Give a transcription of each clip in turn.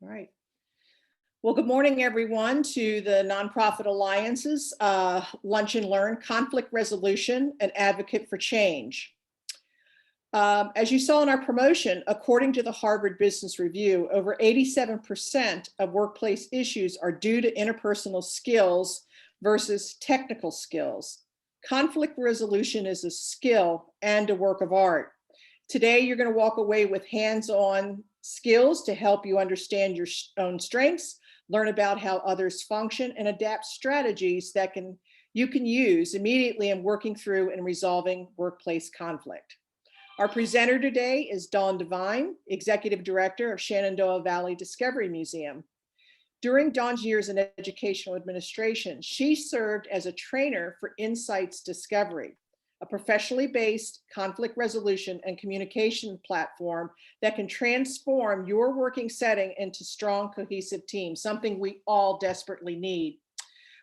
All right. Well, good morning, everyone, to the Nonprofit Alliance's Lunch and Learn Conflict Resolution and Advocate for Change. As you saw in our promotion, according to the Harvard Business Review, over 87% of workplace issues are due to interpersonal skills versus technical skills. Conflict resolution is a skill and a work of art. Today, you're going to walk away with hands-on skills to help you understand your own strengths, learn about how others function, and adapt strategies that you can use immediately in working through and resolving workplace conflict. Our presenter today is Dawn Devine, Executive Director of Shenandoah Valley Discovery Museum. During Dawn's years in educational administration, she served as a trainer for Insights Discovery, a professionally based conflict resolution and communication platform that can transform your working setting into strong, cohesive teams, something we all desperately need.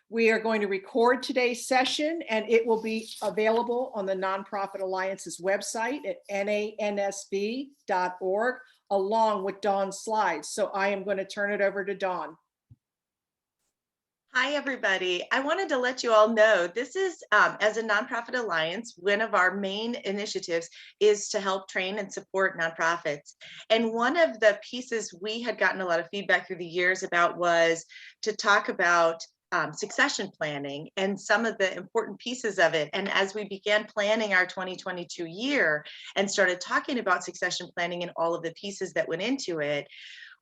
We are going to record today's session, and it will be available on the Nonprofit Alliance's website at nansb.org, along with Dawn's slides. So I am going to turn it over to Dawn. Hi, everybody. I wanted to let you all know this is, as a nonprofit alliance, one of our main initiatives is to help train and support nonprofits. And one of the pieces we had gotten a lot of feedback through the years about was to talk about succession planning and some of the important pieces of it. And as we began planning our 2022 year and started talking about succession planning and all of the pieces that went into it,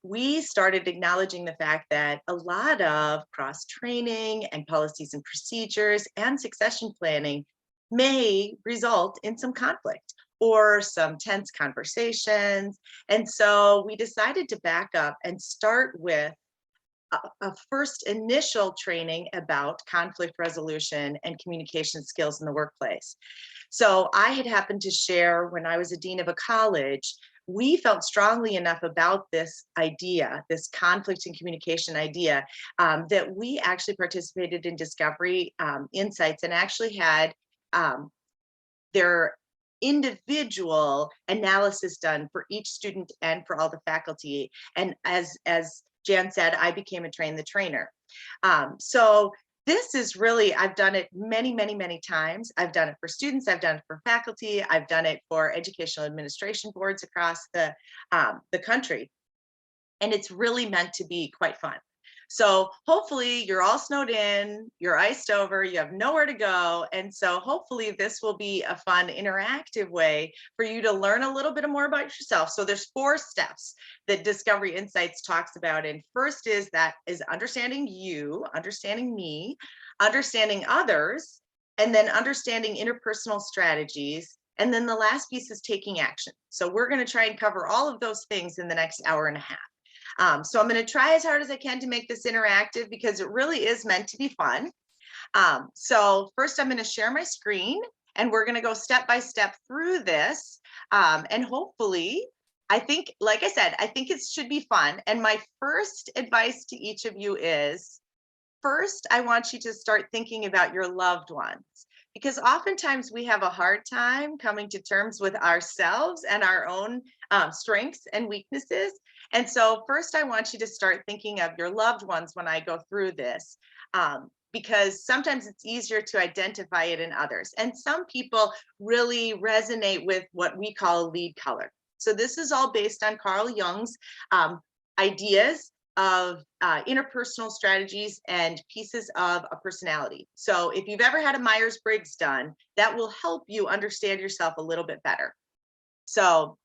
we started acknowledging the fact that a lot of cross-training and policies and procedures and succession planning may result in some conflict or some tense conversations. And so we decided to back up and start with a first initial training about conflict resolution and communication skills in the workplace. So I had happened to share when I was a dean of a college, we felt strongly enough about this idea, this conflict and communication idea, that we actually participated in Discovery Insights and actually had their individual analysis done for each student and for all the faculty. And as Jan said, I became a train the trainer. So this is really, I've done it many, many, many times. I've done it for students, I've done it for faculty, I've done it for educational administration boards across the country. And it's really meant to be quite fun. So hopefully you're all snowed in, you're iced over, you have nowhere to go. And so hopefully this will be a fun, interactive way for you to learn a little bit more about yourself. So there's 4 steps that Discovery Insights talks about. And first is understanding you, understanding me, understanding others, and then understanding interpersonal strategies. And then the last piece is taking action. So we're going to try and cover all of those things in the next hour and a half. So I'm going to try as hard as I can to make this interactive because it really is meant to be fun. So first I'm going to share my screen and we're going to go step by step through this. And hopefully, I think, like I said, I think it should be fun. And my first advice to each of you is, first, I want you to start thinking about your loved ones. Because oftentimes we have a hard time coming to terms with ourselves and our own strengths and weaknesses. And so first I want you to start thinking of your loved ones when I go through this, because sometimes it's easier to identify it in others. And some people really resonate with what we call a lead color. So this is all based on Carl Jung's ideas of interpersonal strategies and pieces of a personality. So if you've ever had a Myers-Briggs done, that will help you understand yourself a little bit better. So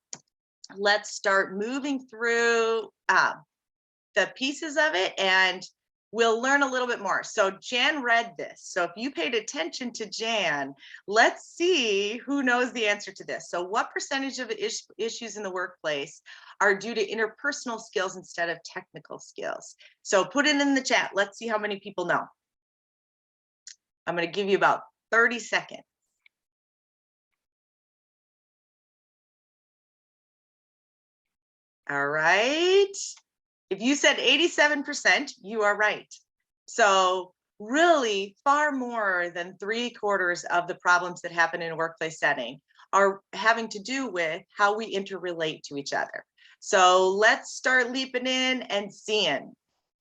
let's start moving through the pieces of it and we'll learn a little bit more. So Jan read this. So if you paid attention to Jan, let's see who knows the answer to this. So what percentage of issues in the workplace are due to interpersonal skills instead of technical skills? So put it in the chat. Let's see how many people know. I'm going to give you about 30 seconds. All right. If you said 87%, you are right. So really far more than 3/4 of the problems that happen in a workplace setting are having to do with how we interrelate to each other. So let's start leaping in and seeing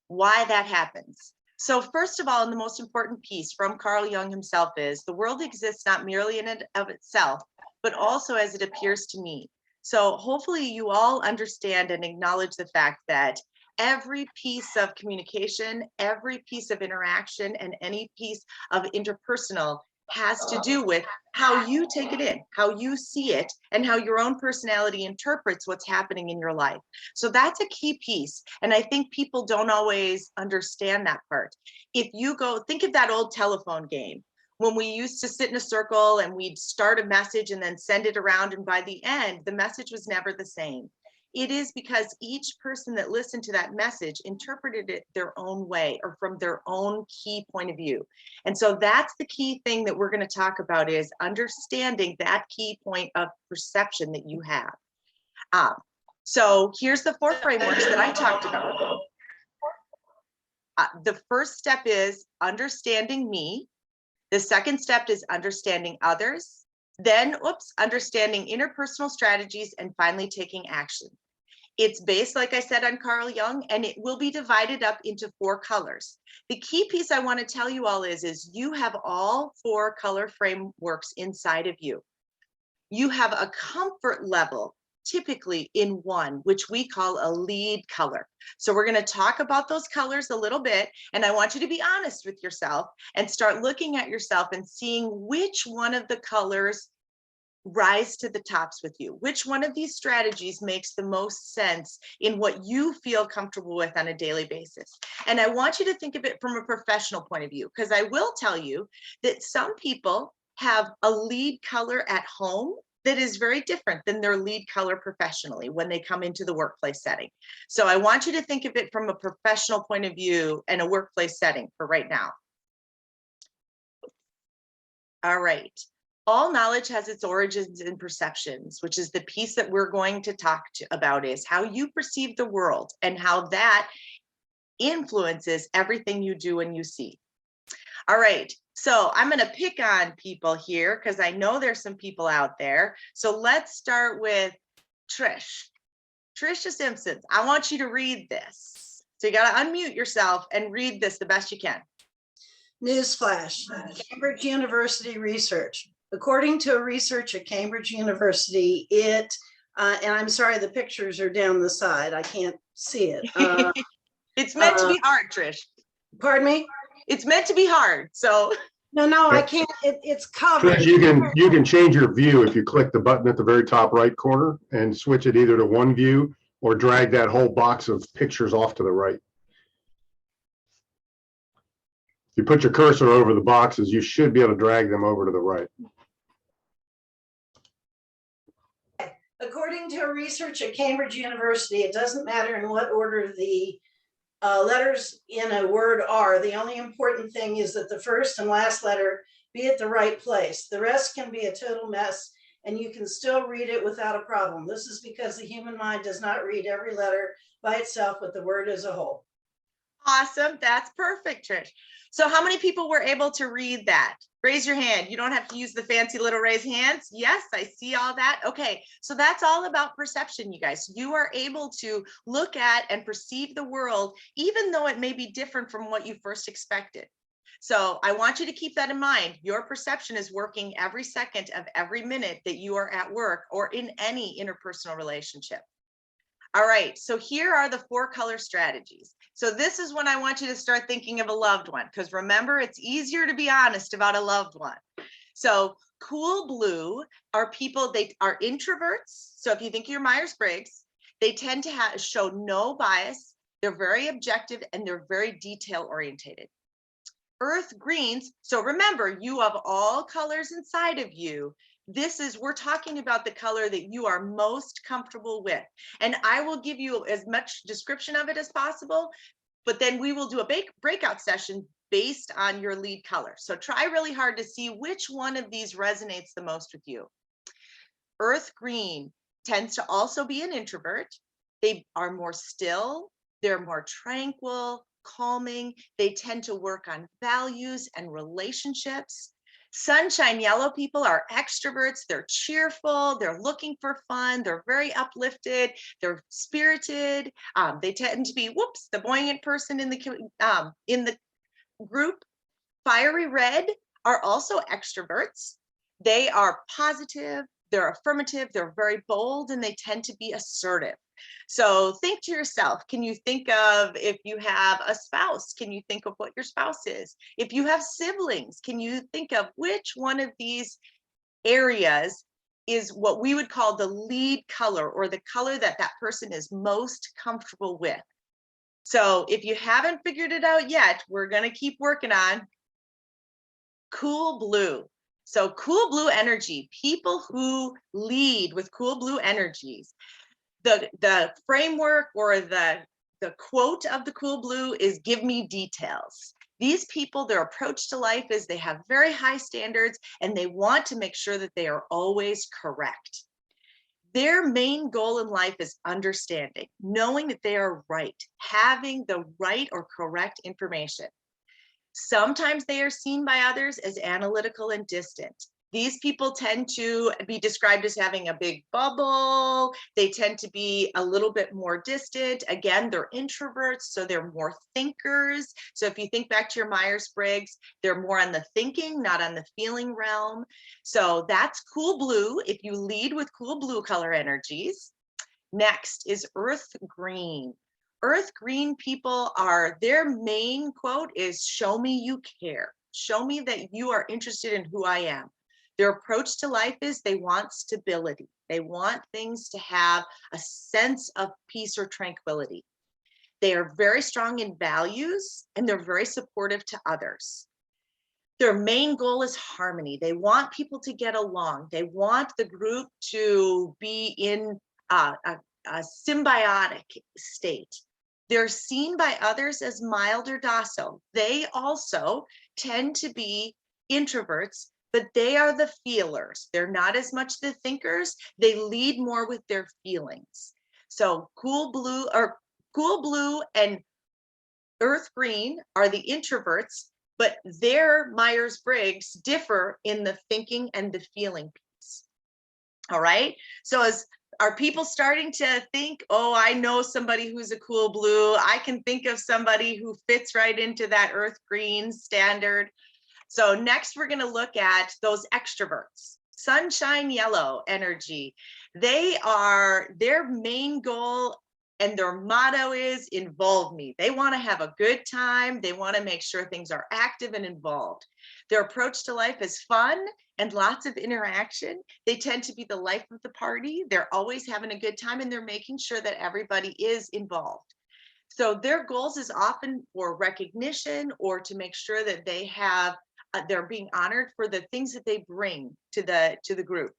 why that happens. So first of all, and the most important piece from Carl Jung himself is the world exists not merely in and of itself, but also as it appears to me. So hopefully you all understand and acknowledge the fact that every piece of communication, every piece of interaction, and any piece of interpersonal has to do with how you take it in, how you see it, and how your own personality interprets what's happening in your life. So that's a key piece. And I think people don't always understand that part. If you go, think of that old telephone game when we used to sit in a circle and we'd start a message and then send it around. And by the end, the message was never the same. It is because each person that listened to that message interpreted it their own way or from their own key point of view. And so that's the key thing that we're going to talk about is understanding that key point of perception that you have. So here's the 4 frameworks that I talked about. The first step is understanding me. The second step is understanding others. Then, understanding interpersonal strategies, and finally taking action. It's based, like I said, on Carl Jung, and it will be divided up into 4 colors. The key piece I want to tell you all is you have all 4 color frameworks inside of you. You have a comfort level, typically in one, which we call a lead color. So we're going to talk about those colors a little bit, and I want you to be honest with yourself and start looking at yourself and seeing which one of the colors rise to the tops with you. Which one of these strategies makes the most sense in what you feel comfortable with on a daily basis? And I want you to think of it from a professional point of view, because I will tell you that some people have a lead color at home that is very different than their lead color professionally when they come into the workplace setting. So I want you to think of it from a professional point of view and a workplace setting for right now. All right. All knowledge has its origins in perceptions, which is the piece that we're going to talk about is how you perceive the world and how that influences everything you do and you see. All right, so I'm going to pick on people here because I know there's some people out there. So let's start with Trish. Trisha Simpson, I want you to read this. So you got to unmute yourself and read this the best you can. Newsflash, Cambridge University research. According to a research at Cambridge University, and I'm sorry, the pictures are down the side. I can't see it. It's meant to be hard, Trish. Pardon me? It's meant to be hard, so. No, I can't. It's covered. Trish, you can change your view if you click the button at the very top right corner and switch it either to one view or drag that whole box of pictures off to the right. If you put your cursor over the boxes, you should be able to drag them over to the right. According to a research at Cambridge University, it doesn't matter in what order the letters in a word are. The only important thing is that the first and last letter be at the right place. The rest can be a total mess and you can still read it without a problem. This is because the human mind does not read every letter by itself, but the word as a whole. Awesome. That's perfect, Trish. So how many people were able to read that? Raise your hand. You don't have to use the fancy little raise hands. Yes, I see all that. Okay, so that's all about perception, you guys. You are able to look at and perceive the world, even though it may be different from what you first expected. So I want you to keep that in mind. Your perception is working every second of every minute that you are at work or in any interpersonal relationship. All right, so here are the 4 color strategies. So this is when I want you to start thinking of a loved one, because remember, it's easier to be honest about a loved one. So cool blue are people, they are introverts. So if you think you're Myers-Briggs, they tend to show no bias. They're very objective and they're very detail orientated. Earth greens, so remember, you have all colors inside of you. We're talking about the color that you are most comfortable with. And I will give you as much description of it as possible, but then we will do a breakout session based on your lead color. So try really hard to see which one of these resonates the most with you. Earth green tends to also be an introvert. They are more still, they're more tranquil, calming. They tend to work on values and relationships. Sunshine yellow people are extroverts. They're cheerful. They're looking for fun. They're very uplifted. They're spirited. They tend to be, the buoyant person in the group. Fiery red are also extroverts. They are positive. They're affirmative. They're very bold, and they tend to be assertive. So think to yourself, can you think of, if you have a spouse, can you think of what your spouse is? If you have siblings, can you think of which one of these areas is what we would call the lead color, or the color that that person is most comfortable with? So if you haven't figured it out yet, we're going to keep working on cool blue. So cool blue energy, people who lead with cool blue energies, the framework, or the quote of the cool blue is, give me details. These people, their approach to life is they have very high standards, and they want to make sure that they are always correct. Their main goal in life is understanding, knowing that they are right, having the right or correct information. Sometimes they are seen by others as analytical and distant. These people tend to be described as having a big bubble. They tend to be a little bit more distant. Again, they're introverts, so they're more thinkers. So if you think back to your Myers-Briggs, they're more on the thinking, not on the feeling realm. So that's cool blue, if you lead with cool blue color energies. Next is earth green. Earth green people are, their main quote is, show me you care. Show me that you are interested in who I am. Their approach to life is they want stability. They want things to have a sense of peace or tranquility. They are very strong in values, and they're very supportive to others. Their main goal is harmony. They want people to get along. They want the group to be in a symbiotic state. They're seen by others as mild or docile. They also tend to be introverts, but they are the feelers. They're not as much the thinkers. They lead more with their feelings. So cool blue and earth green are the introverts, but their Myers-Briggs differ in the thinking and the feeling piece. All right. So are people starting to think, oh, I know somebody who's a cool blue. I can think of somebody who fits right into that earth green standard. So next we're going to look at those extroverts. Sunshine yellow energy. Their main goal and their motto is, involve me. They want to have a good time. They want to make sure things are active and involved. Their approach to life is fun and lots of interaction. They tend to be the life of the party. They're always having a good time, and they're making sure that everybody is involved. So their goals is often for recognition, or to make sure that they have, they're being honored for the things that they bring to the group.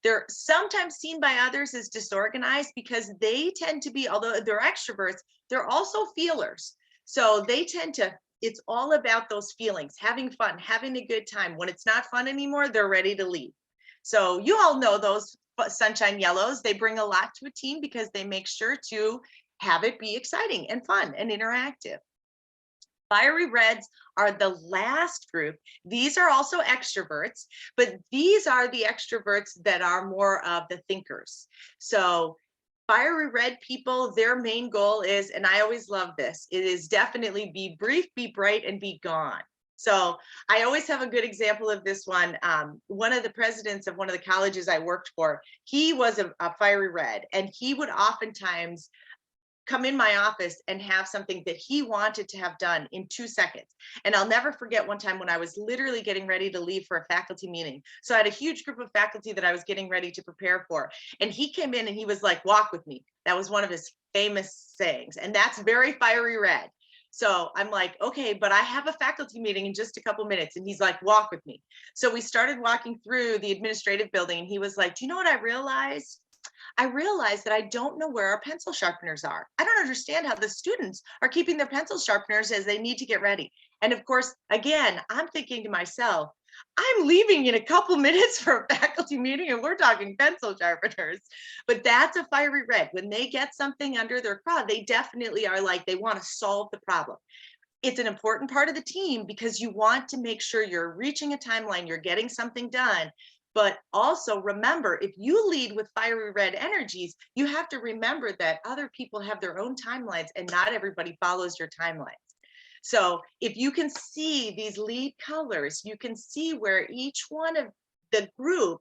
They're sometimes seen by others as disorganized, because they tend to be, although they're extroverts, they're also feelers. So they tend to, it's all about those feelings, having fun, having a good time. When it's not fun anymore, they're ready to leave. So you all know those sunshine yellows. They bring a lot to a team, because they make sure to have it be exciting and fun and interactive. Fiery reds are the last group. These are also extroverts, but these are the extroverts that are more of the thinkers. So fiery red people, their main goal is, and I always love this, it is definitely be brief, be bright, and be gone. So I always have a good example of this one. One of the presidents of one of the colleges I worked for, he was a fiery red, and he would oftentimes come in my office and have something that he wanted to have done in 2 seconds. And I'll never forget one time when I was literally getting ready to leave for a faculty meeting. So I had a huge group of faculty that I was getting ready to prepare for. And he came in and he was like, walk with me. That was one of his famous sayings. And that's very fiery red. So I'm like, okay, but I have a faculty meeting in just a couple minutes. And he's like, walk with me. So we started walking through the administrative building, and he was like, do you know what I realized? I realized that I don't know where our pencil sharpeners are. I don't understand how the students are keeping their pencil sharpeners as they need to get ready. And of course, again, I'm thinking to myself, I'm leaving in a couple minutes for a faculty meeting, and we're talking pencil sharpeners. But that's a fiery red. When they get something under their craw, they definitely are like, they want to solve the problem. it's an important part of the team because you want to make sure you're reaching a timeline, you're getting something done. But also remember, if you lead with fiery red energies, you have to remember that other people have their own timelines and not everybody follows your timelines. So if you can see these lead colors, you can see where each one of the group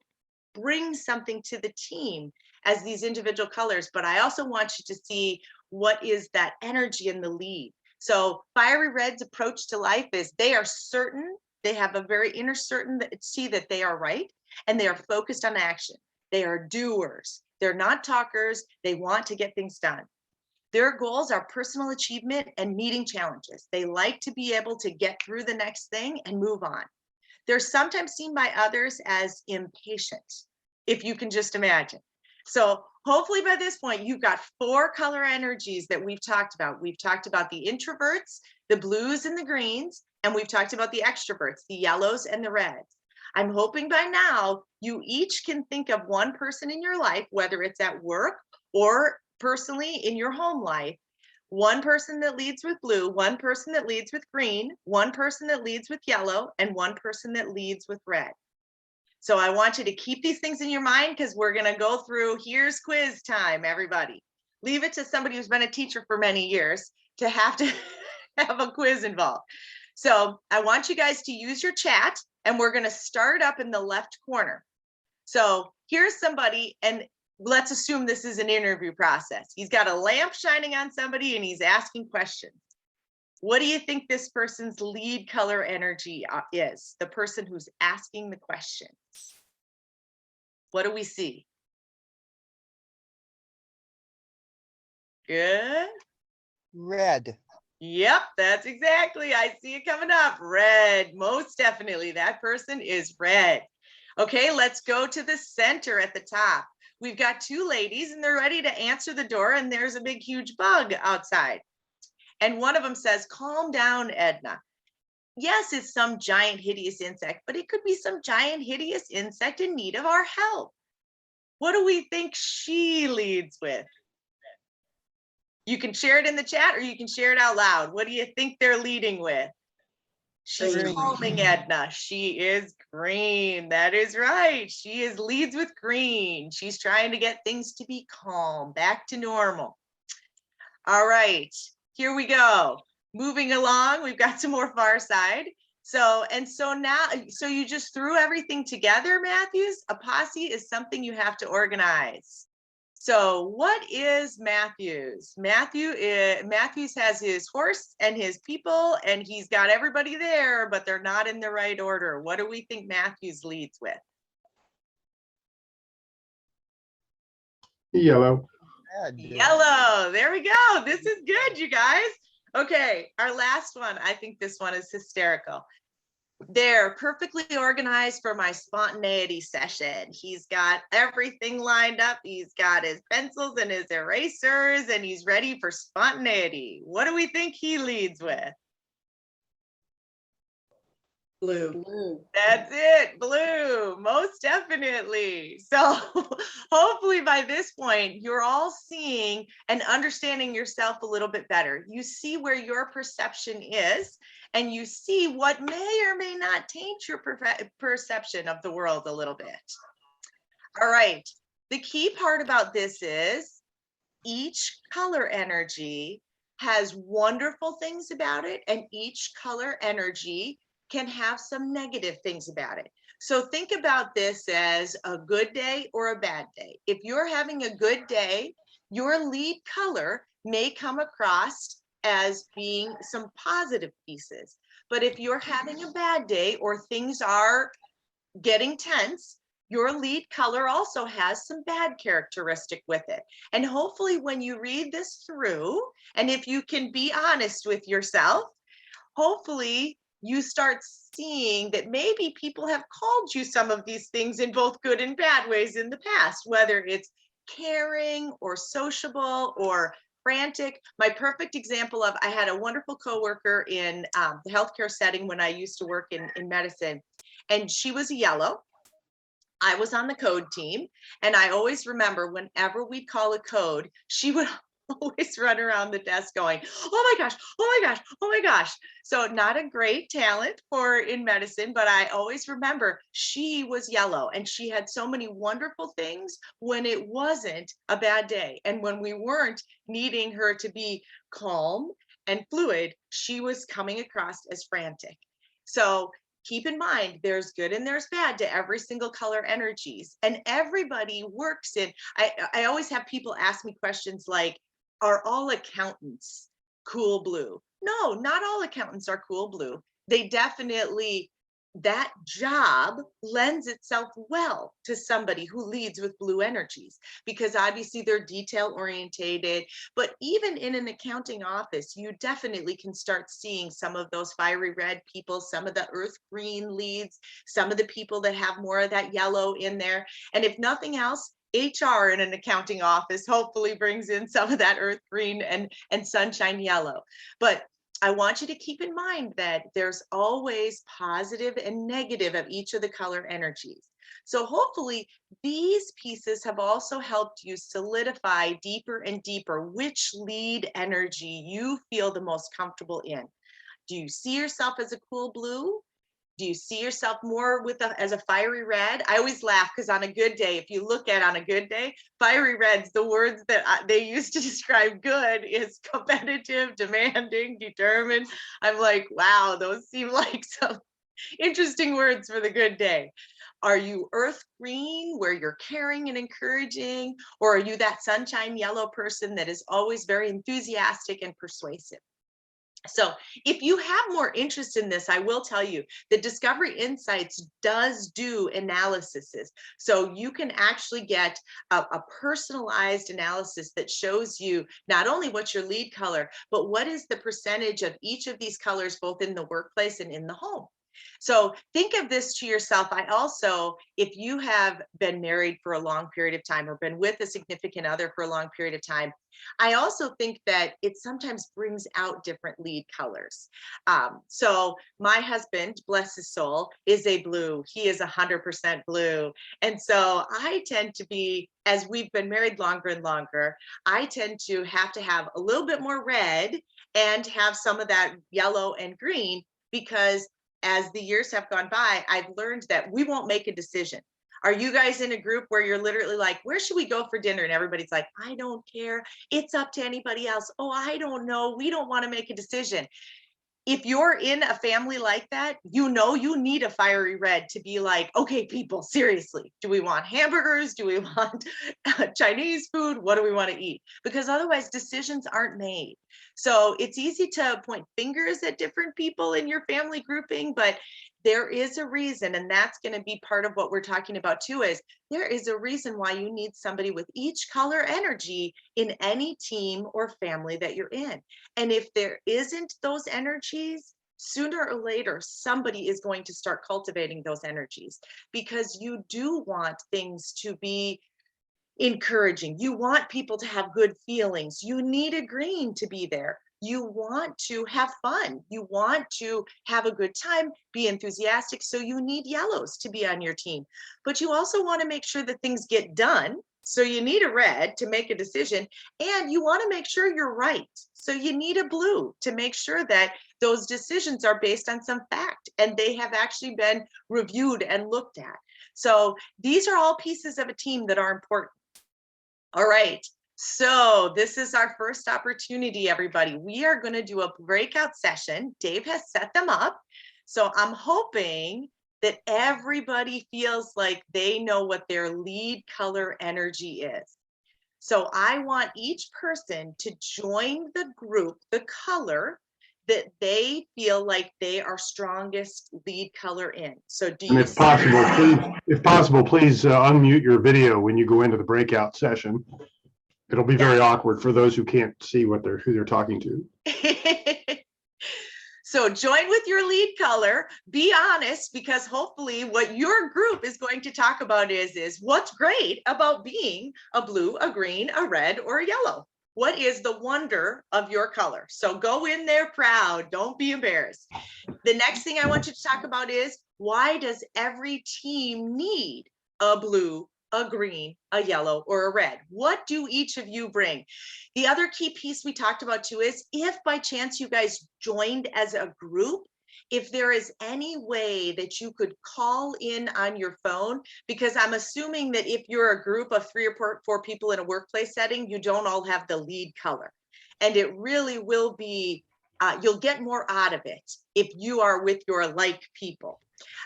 brings something to the team as these individual colors. But I also want you to see what is that energy in the lead. So fiery red's approach to life is they are certain, they have a very inner certainty that they are right, and they are focused on action. They are doers. They're not talkers. They want to get things done. Their goals are personal achievement and meeting challenges. They like to be able to get through the next thing and move on. They're sometimes seen by others as impatient, if you can just imagine. So hopefully by this point, you've got 4 color energies that we've talked about. We've talked about the introverts, the blues and the greens, and we've talked about the extroverts, the yellows and the reds. I'm hoping by now you each can think of one person in your life, whether it's at work or personally in your home life, one person that leads with blue, one person that leads with green, one person that leads with yellow, and one person that leads with red. So I want you to keep these things in your mind because we're going to go through, here's quiz time, everybody. Leave it to somebody who's been a teacher for many years to have a quiz involved. So I want you guys to use your chat, and we're going to start up in the left corner. So here's somebody, and let's assume this is an interview process. He's got a lamp shining on somebody and he's asking questions. What do you think this person's lead color energy is? The person who's asking the questions. What do we see? Good. Red. Yep, that's exactly. I see it coming up. Red. Most definitely. That person is red. Okay, let's go to the center at the top. We've got 2 ladies and they're ready to answer the door, and there's a big, huge bug outside. And one of them says, calm down, Edna. Yes, it's some giant, hideous insect, but it could be some giant, hideous insect in need of our help. What do we think she leads with? You can share it in the chat or you can share it out loud. What do you think they're leading with? She's Green. calming Edna. She is green. That is right. She leads with green. She's trying to get things to be calm, back to normal. All right, here we go. Moving along, we've got some more far side. So now you just threw everything together, Matthews. A posse is something you have to organize. So what is Matthews? Matthews has his horse and his people, and he's got everybody there, but they're not in the right order. What do we think Matthews leads with? Yellow. Red. Yellow. There we go. This is good, you guys. Okay, our last one. I think this one is hysterical. They're perfectly organized for my spontaneity session. He's got everything lined up. He's got his pencils and his erasers, and he's ready for spontaneity. What do we think he leads with? Blue. That's it, blue, most definitely. So hopefully by this point, you're all seeing and understanding yourself a little bit better. You see where your perception is, and you see what may or may not taint your perception of the world a little bit. All right, the key part about this is each color energy has wonderful things about it, and each color energy can have some negative things about it. So think about this as a good day or a bad day. If you're having a good day, your lead color may come across as being some positive pieces. But if you're having a bad day or things are getting tense, your lead color also has some bad characteristic with it. And hopefully when you read this through, and if you can be honest with yourself, hopefully you start seeing that maybe people have called you some of these things in both good and bad ways in the past, whether it's caring or sociable or frantic. My perfect example of, I had a wonderful coworker in the healthcare setting when I used to work in medicine, and she was a yellow. I was on the code team, and I always remember whenever we'd call a code, she would always run around the desk going, oh my gosh, oh my gosh, oh my gosh. So not a great talent for in medicine, but I always remember she was yellow and she had so many wonderful things when it wasn't a bad day. And when we weren't needing her to be calm and fluid, she was coming across as frantic. So keep in mind, there's good and there's bad to every single color energies. And everybody works in, I always have people ask me questions like, are all accountants cool blue? No, not all accountants are cool blue. They definitely, that job lends itself well to somebody who leads with blue energies, because obviously they're detail orientated. But even in an accounting office, you definitely can start seeing some of those fiery red people, some of the earth green leads, some of the people that have more of that yellow in there. And if nothing else, HR in an accounting office hopefully brings in some of that earth green and sunshine yellow. But I want you to keep in mind that there's always positive and negative of each of the color energies. So hopefully these pieces have also helped you solidify deeper and deeper which lead energy you feel the most comfortable in. Do you see yourself as a cool blue? Do you see yourself more with as a fiery red? I always laugh because on a good day, if you look at on a good day, fiery reds, the words that they use to describe good is competitive, demanding, determined. I'm like, wow, those seem like some interesting words for the good day. Are you earth green, where you're caring and encouraging, or are you that sunshine yellow person that is always very enthusiastic and persuasive? So if you have more interest in this, I will tell you that Discovery Insights does do analyses. So you can actually get a personalized analysis that shows you not only what's your lead color, but what is the percentage of each of these colors, both in the workplace and in the home. So think of this to yourself. I also, if you have been married for a long period of time or been with a significant other for a long period of time, I also think that it sometimes brings out different lead colors. So my husband, bless his soul, is a blue. He is 100% blue. And so I tend to be, as we've been married longer and longer, I tend to have a little bit more red and have some of that yellow and green, because as the years have gone by, I've learned that we won't make a decision. Are you guys in a group where you're literally like, where should we go for dinner? And everybody's like, I don't care. It's up to anybody else. Oh, I don't know. We don't want to make a decision. If you're in a family like that, you know you need a fiery red to be like, okay, people, seriously, do we want hamburgers? Do we want Chinese food? What do we want to eat? Because otherwise decisions aren't made. So it's easy to point fingers at different people in your family grouping, but there is a reason, and that's going to be part of what we're talking about too, is there is a reason why you need somebody with each color energy in any team or family that you're in. And if there isn't those energies, sooner or later, somebody is going to start cultivating those energies, because you do want things to be encouraging. You want people to have good feelings. You need a green to be there. You want to have fun. You want to have a good time, be enthusiastic. So you need yellows to be on your team. But you also want to make sure that things get done. So you need a red to make a decision, and you want to make sure you're right. So you need a blue to make sure that those decisions are based on some fact and they have actually been reviewed and looked at. So these are all pieces of a team that are important. All right, so this is our first opportunity, everybody. We are going to do a breakout session. Dave has set them up. So I'm hoping that everybody feels like they know what their lead color energy is. So I want each person to join the group, the color that they feel like they are strongest lead color in. So do And you if possible, please unmute your video when you go into the breakout session. It'll be very awkward for those who can't see who they're talking to. So join with your lead color, be honest, because hopefully what your group is going to talk about is what's great about being a blue, a green, a red, or a yellow. What is the wonder of your color? So go in there proud, don't be embarrassed. The next thing I want you to talk about is, why does every team need a blue, a green, a yellow, or a red? What do each of you bring? The other key piece we talked about too is if by chance you guys joined as a group, if there is any way that you could call in on your phone, because I'm assuming that if you're a group of 3 or 4 people in a workplace setting, you don't all have the lead color. And it really will be, you'll get more out of it if you are with your like people.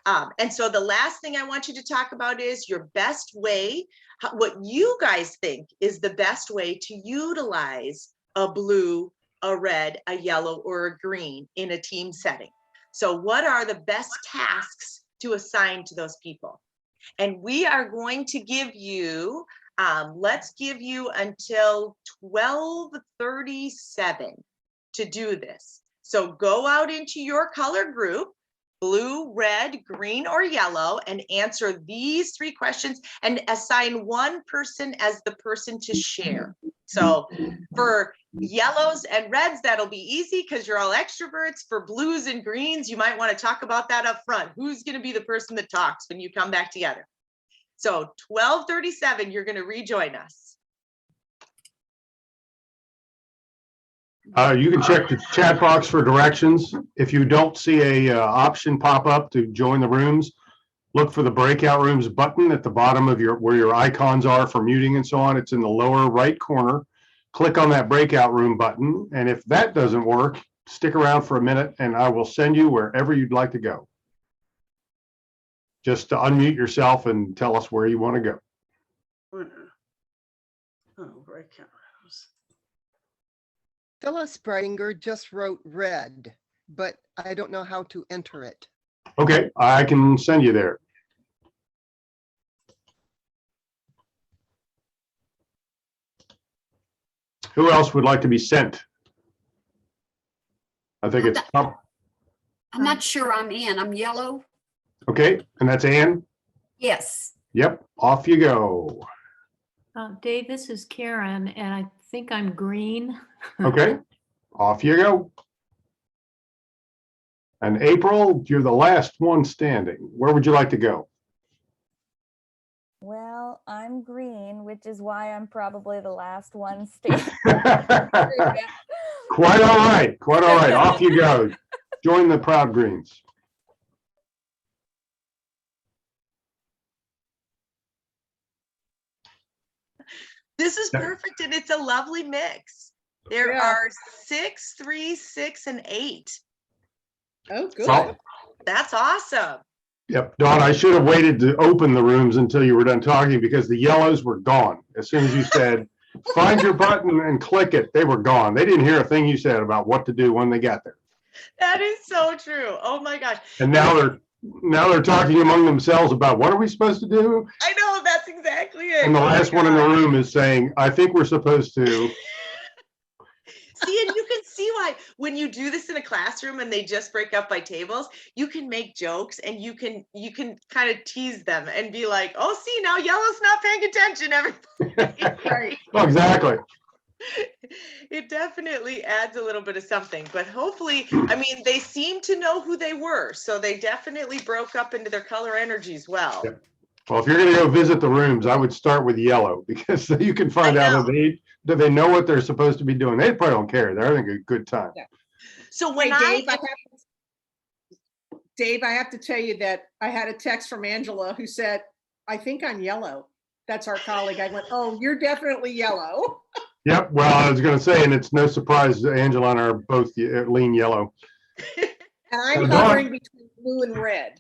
And so the last thing I want you to talk about is your best way, what you guys think is the best way to utilize a blue, a red, a yellow, or a green in a team setting. So what are the best tasks to assign to those people? And we are going to give you, let's give you until 12:37 to do this. So go out into your color group, blue, red, green, or yellow, and answer these 3 questions and assign one person as the person to share. So for yellows and reds, that'll be easy because you're all extroverts. For blues and greens, you might want to talk about that up front. Who's going to be the person that talks when you come back together? So 12:37, you're going to rejoin us. You can check the chat box for directions. If you don't see a option pop up to join the rooms, look for the breakout rooms button at the bottom of where your icons are for muting and so on. It's in the lower right corner. Click on that breakout room button. And if that doesn't work, stick around for a minute and I will send you wherever you'd like to go. Just to unmute yourself and tell us where you want to go. Oh, breakout rooms. Phyllis Breidinger just wrote red, but I don't know how to enter it. Okay, I can send you there. Who else would like to be sent? I think it's up. I'm not sure I'm in. I'm yellow. Okay, and that's Ann. Yes. Yep, off you go. Dave, this is Karen, and I think I'm green. Okay, off you go. And April, you're the last one standing. Where would you like to go? Well, I'm green, which is why I'm probably the last one standing. Quite all right, quite all right. Off you go. Join the Proud Greens. This is perfect, and it's a lovely mix. There Yeah. are 6, 3, 6, and 8. Oh, good. Well, That's awesome. yep, Dawn, I should have waited to open the rooms until you were done talking because the yellows were gone. As soon as you said, find your button and click it, they were gone. They didn't hear a thing you said about what to do when they got there. That is so true. Oh my gosh. And now they're talking among themselves about what are we supposed to do? I know, that's exactly it. And the Oh my last one in the God. room is saying, I think we're supposed to. See, and you can see why when you do this in a classroom and they just break up by tables, you can make jokes and you can kind of tease them and be like, oh, see, now yellow's not paying attention, everybody. Right. Oh, exactly. It definitely adds a little bit of something, but hopefully, I mean, they seem to know who they were, so they definitely broke up into their color energies well. Yep. Well, if you're going to go visit the rooms, I would start with yellow because you can find out if they know what they're supposed to be doing. They probably don't care. They're having a good time. Yeah. So when Hey, Dave, I have to tell you that I had a text from Angela who said, I think I'm yellow. That's our colleague. I went, oh, you're definitely yellow. Yep. Well, I was going to say, and it's no surprise Angela and I are both lean yellow. And I'm Dawn- hovering between blue and red.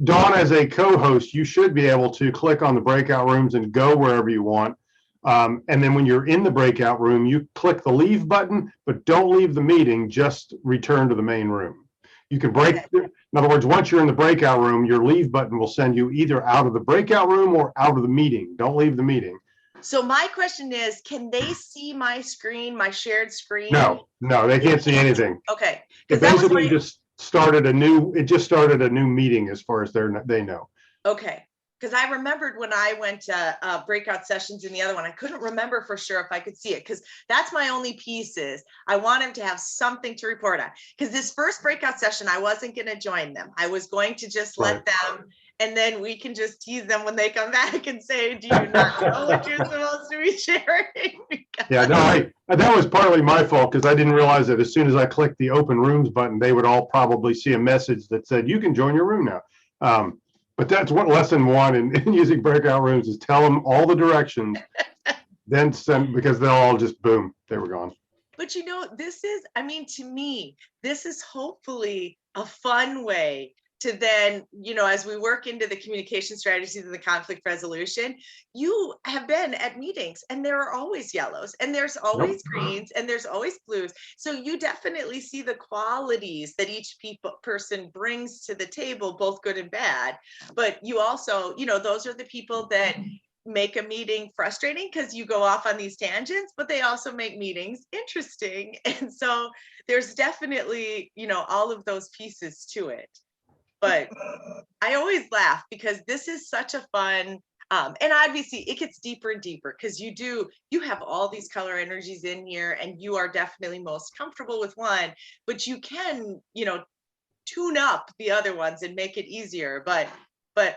Dawn, as a co-host, you should be able to click on the breakout rooms and go wherever you want. And then when you're in the breakout room, you click the leave button, but don't leave the meeting, just return to the main room. You can break, in other words, once you're in the breakout room, your leave button will send you either out of the breakout room or out of the meeting. Don't leave the meeting. So my question is, can they see my screen, my shared screen? No, they can't see anything. Okay. It basically just started a new meeting as far as they know. Okay. Because I remembered when I went to breakout sessions in the other one, I couldn't remember for sure if I could see it, because that's my only piece is I want him to have something to report on. Because this first breakout session, I wasn't going to join them. I was going to just let them And then we can just tease them when they come back and say, do you not know what you're supposed to be sharing? Yeah, no, that was partly my fault because I didn't realize that as soon as I clicked the open rooms button, they would all probably see a message that said, you can join your room now. But that's what lesson one in using breakout rooms is tell them all the directions, then send, because they'll all just boom, they were gone. But you know, this is, I mean, to me, this is hopefully a fun way to then, you know, as we work into the communication strategies and the conflict resolution, you have been at meetings and there are always yellows and there's always greens and there's always blues. So you definitely see the qualities that each person brings to the table, both good and bad. But you also, you know, those are the people that make a meeting frustrating because you go off on these tangents, but they also make meetings interesting. And so there's definitely, you know, all of those pieces to it. But I always laugh because this is such a fun, and obviously it gets deeper and deeper because you have all these color energies in here and you are definitely most comfortable with one, but you can, you know, tune up the other ones and make it easier. But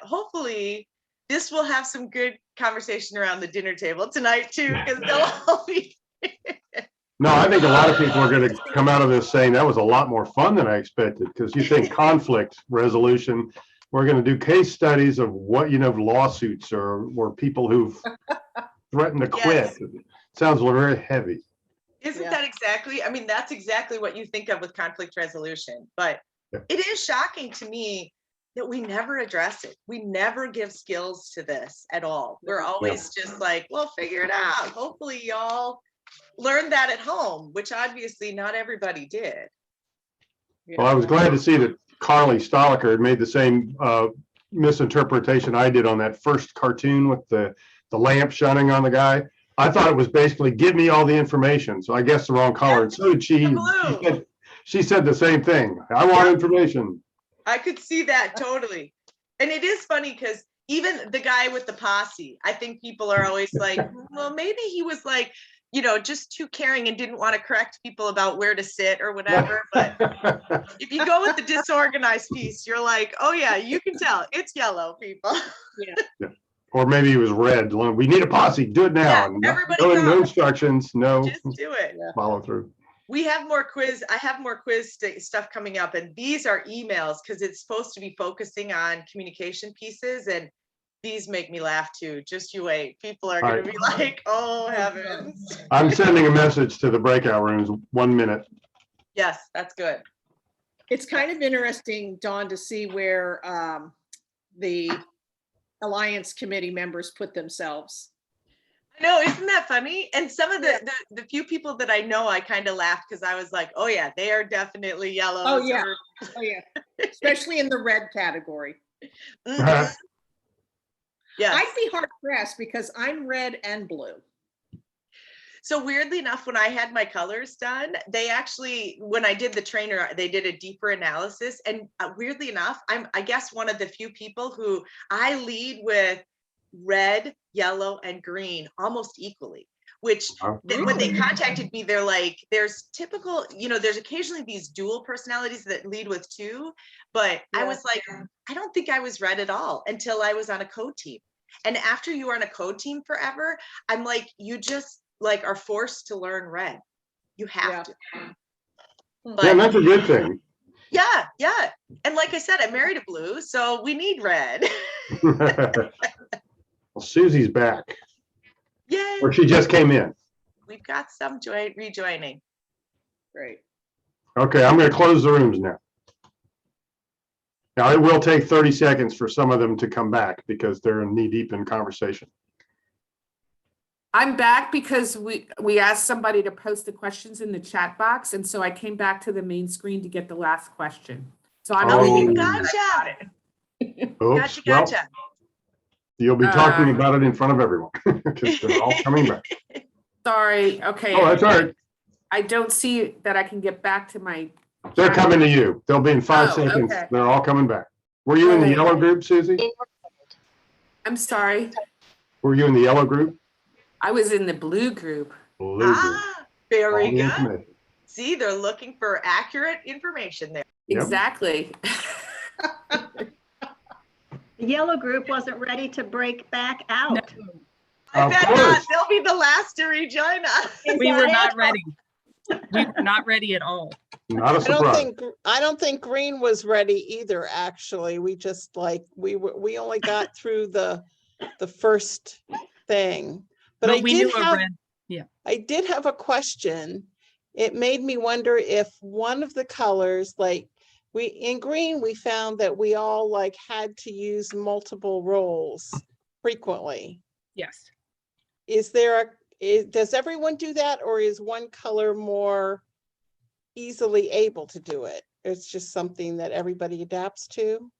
hopefully this will have some good conversation around the dinner table tonight too, because they'll all be. No, I think a lot of people are going to come out of this saying that was a lot more fun than I expected, because you think conflict resolution, we're going to do case studies of what, you know, lawsuits or people who've threatened to quit. Yes. Sounds very heavy. Isn't Yeah. that exactly? I mean, that's exactly what you think of with conflict resolution. But Yeah. it is shocking to me that we never address it. We never give skills to this at all. We're always just like, well, figure it out. Hopefully y'all learned that at home, which obviously not everybody did. Well, I was glad to see that Carly Stoliker had made the same misinterpretation I did on that first cartoon with the lamp shining on the guy. I thought it was basically give me all the information. So I guessed the wrong color. And so did she. Blue. She said the same thing. I want information. I could see that totally. And it is funny because even the guy with the posse, I think people are always like, well, maybe he was like, you know, just too caring and didn't want to correct people about where to sit or whatever. But if you go with the disorganized piece, you're like, oh yeah, you can tell it's yellow, people. Yeah. Or maybe he was red. We need a posse. Do it now. Yeah, And everybody no go. instructions. No Just do it. follow through. We have more quiz. I have more quiz stuff coming up, and these are emails because it's supposed to be focusing on communication pieces, and these make me laugh too. Just you wait. People are going to be like, oh heavens. I'm sending a message to the breakout rooms. 1 minute. Yes, that's good. It's kind of interesting, Dawn, to see where the Alliance Committee members put themselves. No, isn't that funny? And some of the few people that I know, I kind of laughed because I was like, oh yeah, they are definitely yellow. Oh yeah, oh yeah, especially in the red category. Mhm. Yes. I'd be hard pressed because I'm red and blue. So weirdly enough, when I had my colors done, they actually, when I did the trainer, they did a deeper analysis. And weirdly enough, I guess one of the few people who I lead with red, yellow, and green almost equally, which when they contacted me, they're like, there's typical, you know, there's occasionally these dual personalities that lead with two, but I was like, I don't think I was red at all until I was on a code team. And after you are on a code team forever, I'm like, you just like are forced to learn red. You have to. But yeah, that's a good thing. Yeah. And like I said, I married a blue, so we need red. Well, Susie's back. Yay. Or she just came in. We've got some rejoining. Great. Okay, I'm going to close the rooms now. Now, it will take 30 seconds for some of them to come back because they're knee deep in conversation. I'm back because we asked somebody to post the questions in the chat box, and so I came back to the main screen to get the last question. So I'm Gotcha. Oops. Gotcha. Well, you'll be talking about it in front of everyone because they're all coming back. Sorry. Okay. Oh, that's all right. I don't see that I can get back to my. They're coming to you. They'll be in 5 seconds. Okay. They're all coming back. Were you in the yellow group, Susie? I'm sorry. Were you in the yellow group? I was in the blue group. Blue group. Very All the good. information. See, they're looking for accurate information there. Yep. Exactly. The yellow group wasn't ready to break back out. I Of bet course. not. They'll be the last to rejoin us. We were not ready. We were not ready at all. Not a I don't surprise. think, I don't think green was ready either, actually. We just like, we only got through the first thing. But I we did knew a have, red. Yeah. I did have a question. It made me wonder if one of the colors, like in green, we found that we all like had to use multiple roles frequently. Yes. Is there does everyone do that, or is one color more easily able to do it? It's just something that everybody adapts to.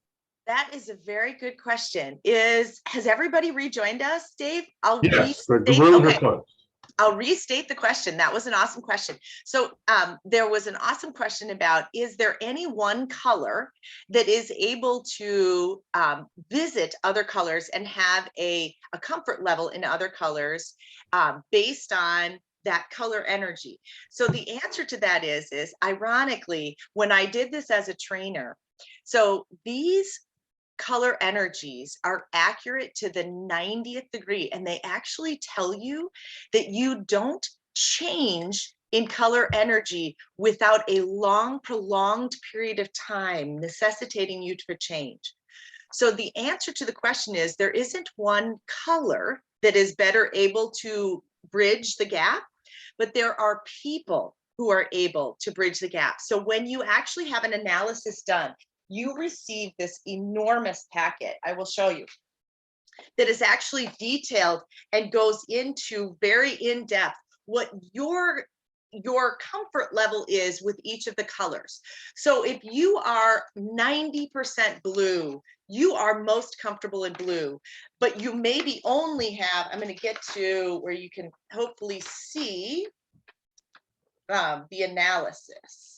That is a very good question. Has everybody rejoined us, Dave? Yes, the rooms are closed. I'll restate the question. That was an awesome question. So there was an awesome question about, is there any one color that is able to visit other colors and have a comfort level in other colors based on that color energy? So the answer to that is ironically, when I did this as a trainer, so these color energies are accurate to the 90th degree, and they actually tell you that you don't change in color energy without a long, prolonged period of time necessitating you to change. So the answer to the question is, there isn't one color that is better able to bridge the gap, but there are people who are able to bridge the gap. So when you actually have an analysis done, you receive this enormous packet, I will show you, that is actually detailed and goes into very in-depth what your comfort level is with each of the colors. So if you are 90% blue, you are most comfortable in blue, but you maybe only have, I'm going to get to where you can hopefully see the analysis.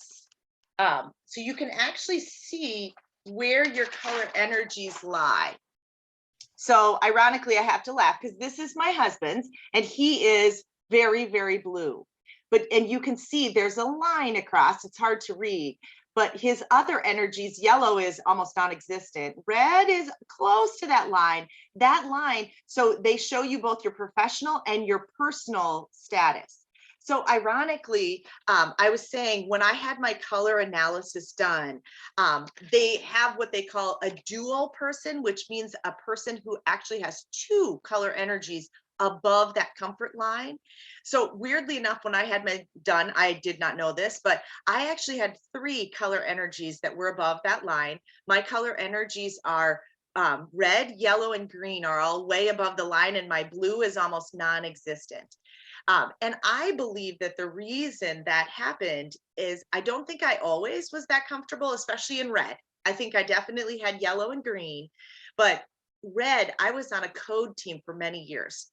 So you can actually see where your color energies lie. So ironically, I have to laugh because this is my husband's and he is very, very blue. And you can see there's a line across, it's hard to read, but his other energies, yellow is almost non-existent. Red is close to that line. So they show you both your professional and your personal status. So ironically, I was saying when I had my color analysis done, they have what they call a dual person, which means a person who actually has two color energies above that comfort line. So weirdly enough, when I had my done, I did not know this, but I actually had 3 color energies that were above that line. My color energies are red, yellow, and green are all way above the line, and my blue is almost non-existent. And I believe that the reason that happened is I don't think I always was that comfortable, especially in red. I think I definitely had yellow and green, but red, I was on a code team for many years.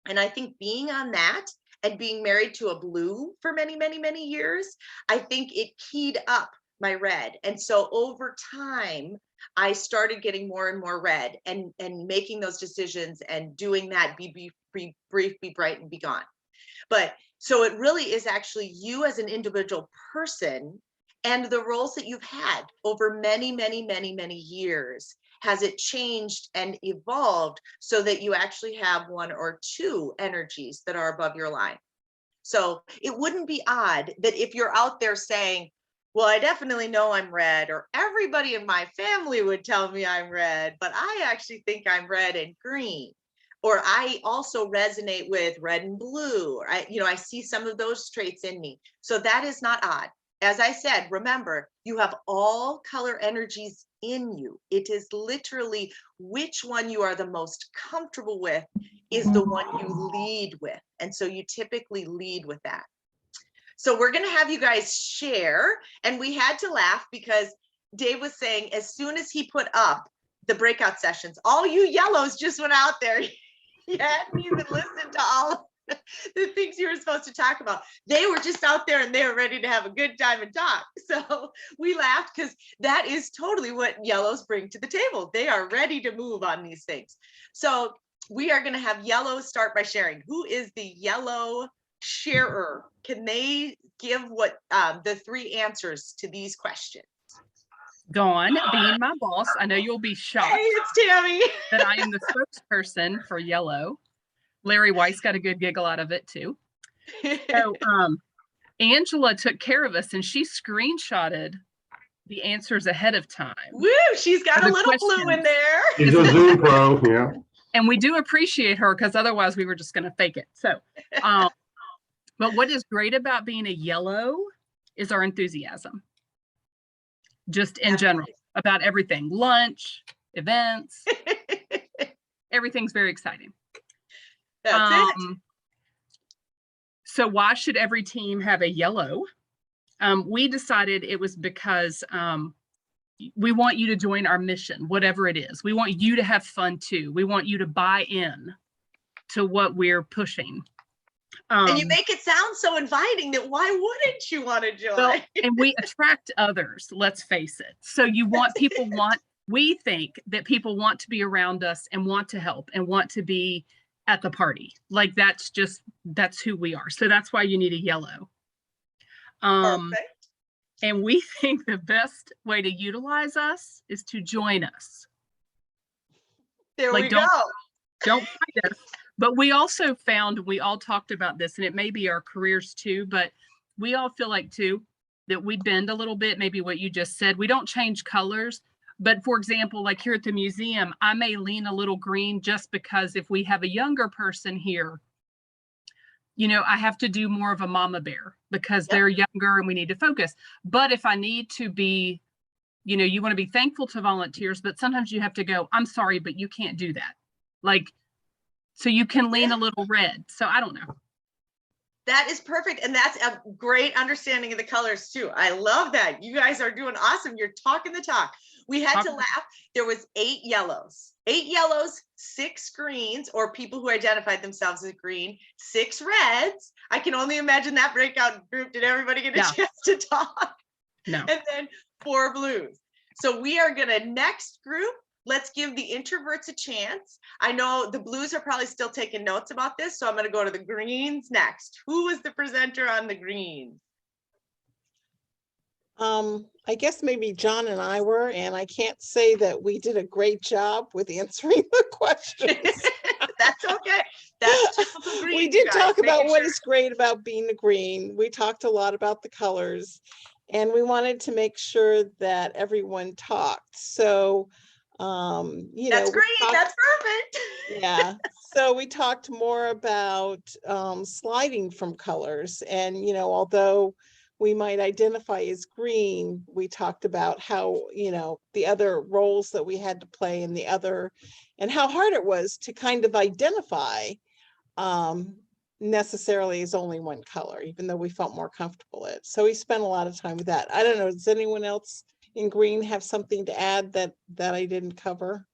And I think being on that and being married to a blue for many, many, many years, I think it keyed up my red. And so over time, I started getting more and more red and making those decisions and doing that, be brief, be bright, and be gone. But so it really is actually you as an individual person and the roles that you've had over many, many, many, many years. Has it changed and evolved so that you actually have 1 or 2 energies that are above your line? So it wouldn't be odd that if you're out there saying, well, I definitely know I'm red, or everybody in my family would tell me I'm red, but I actually think I'm red and green. Or I also resonate with red and blue, or I see some of those traits in me. So that is not odd. As I said, remember, you have all color energies in you. It is literally which one you are the most comfortable with is the one you lead with. And so you typically lead with that. So we're going to have you guys share. And we had to laugh because Dave was saying as soon as he put up the breakout sessions, all you yellows just went out there. You hadn't even listened to all the things you were supposed to talk about. They were just out there and they were ready to have a good time and talk. So we laughed because that is totally what yellows bring to the table. They are ready to move on these things. So we are going to have yellow start by sharing. Who is the yellow sharer? Can they give what the 3 answers to these questions? Dawn, being my boss, I know you'll be shocked Hey, it's Tammy. that I am the spokesperson for yellow. Larry Weiss got a good giggle out of it too. So Angela took care of us and she screenshotted the answers ahead of time. Woo, she's got a The little blue in questions. there. He's a Zoom pro, yeah. And we do appreciate her because otherwise we were just going to fake it. So, but what is great about being a yellow is our enthusiasm. Just in general, about everything, lunch, events, everything's very exciting. That's it. So why should every team have a yellow? We decided it was because we want you to join our mission, whatever it is. We want you to have fun too. We want you to buy in to what we're pushing. And you make it sound so inviting that why wouldn't you want to join? Well, and we attract others, let's face it. So you want people we think that people want to be around us and want to help and want to be at the party. Like that's who we are. So that's why you need a yellow. Perfect. And we think the best way to utilize us is to join us. There like, we go. Don't fight us. But we also found, we all talked about this, and it may be our careers too, but we all feel like too, that we bend a little bit, maybe what you just said. We don't change colors. But for example, like here at the museum, I may lean a little green just because if we have a younger person here, you know, I have to do more of a mama bear because they're younger and we need to focus. But if I need to be, you know, you want to be thankful to volunteers, but sometimes you have to go, I'm sorry, but you can't do that. Like, so you can lean a little red. So I don't know. That is perfect. And that's a great understanding of the colors too. I love that. You guys are doing awesome. You're talking the talk. We had to laugh. There was 8 yellows, 6 greens, or people who identified themselves as green, 6 reds. I can only imagine that breakout group. Did everybody get a chance to talk? No. And then 4 blues. So we are gonna next group. Let's give the introverts a chance. I know the blues are probably still taking notes about this, so I'm going to go to the greens next. Who was the presenter on the greens? I guess maybe John and I were, and I can't say that we did a great job with answering the questions. That's okay. That's typical green. We did talk about what is great about being a green. We talked a lot about the colors, and we wanted to make sure that everyone talked. So you know, that's great. That's perfect. Yeah. So we talked more about sliding from colors, and you know, although we might identify as green, we talked about how, you know, the other roles that we had to play and and how hard it was to kind of identify necessarily as only one color, even though we felt more comfortable at. So we spent a lot of time with that. I don't know, does anyone else in green have something to add that I didn't cover?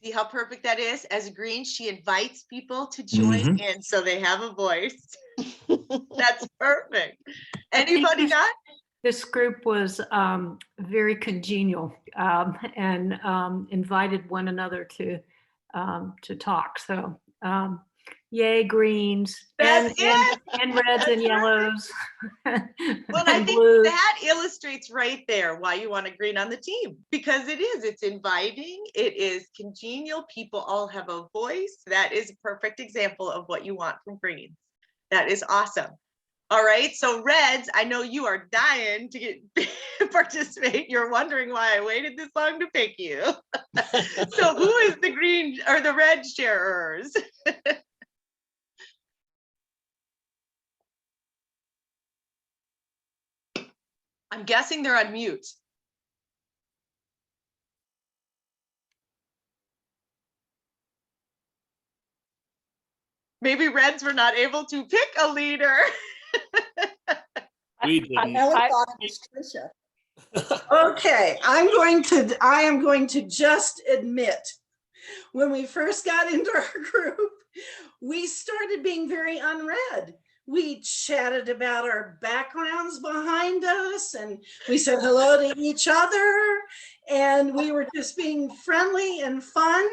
See how perfect that is? As green, she invites people to join in so they have a voice. That's perfect. Anybody got? This group was very congenial and invited one another to talk. So yay, greens and reds and yellows. Well, I think blues. that illustrates right there why you want a green on the team, because it's inviting, it is congenial, people all have a voice. That is a perfect example of what you want from greens. That is awesome. All right, so reds, I know you are dying to get participate. You're wondering why I waited this long to pick you. So who is the green or the red sharers? I'm guessing they're on mute. Maybe Reds were not able to pick a leader. We didn't. I thought it was Tricia. Okay, I am going to just admit, when we first got into our group, we started being very unread. We chatted about our backgrounds behind us, and we said hello to each other, and we were just being friendly and fun.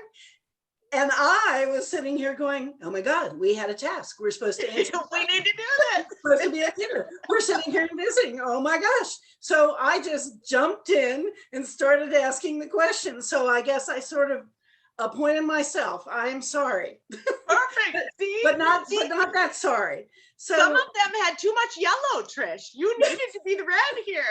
And I was sitting here going, oh my God, we had a task. We're supposed to answer. We need to do this. We're supposed to be here. We're sitting here visiting. Oh my gosh. So I just jumped in and started asking the questions. So I guess I sort of appointed myself. I'm sorry. Perfect. See? but not that sorry. So some of them had too much yellow, Trish. You needed to be the red here.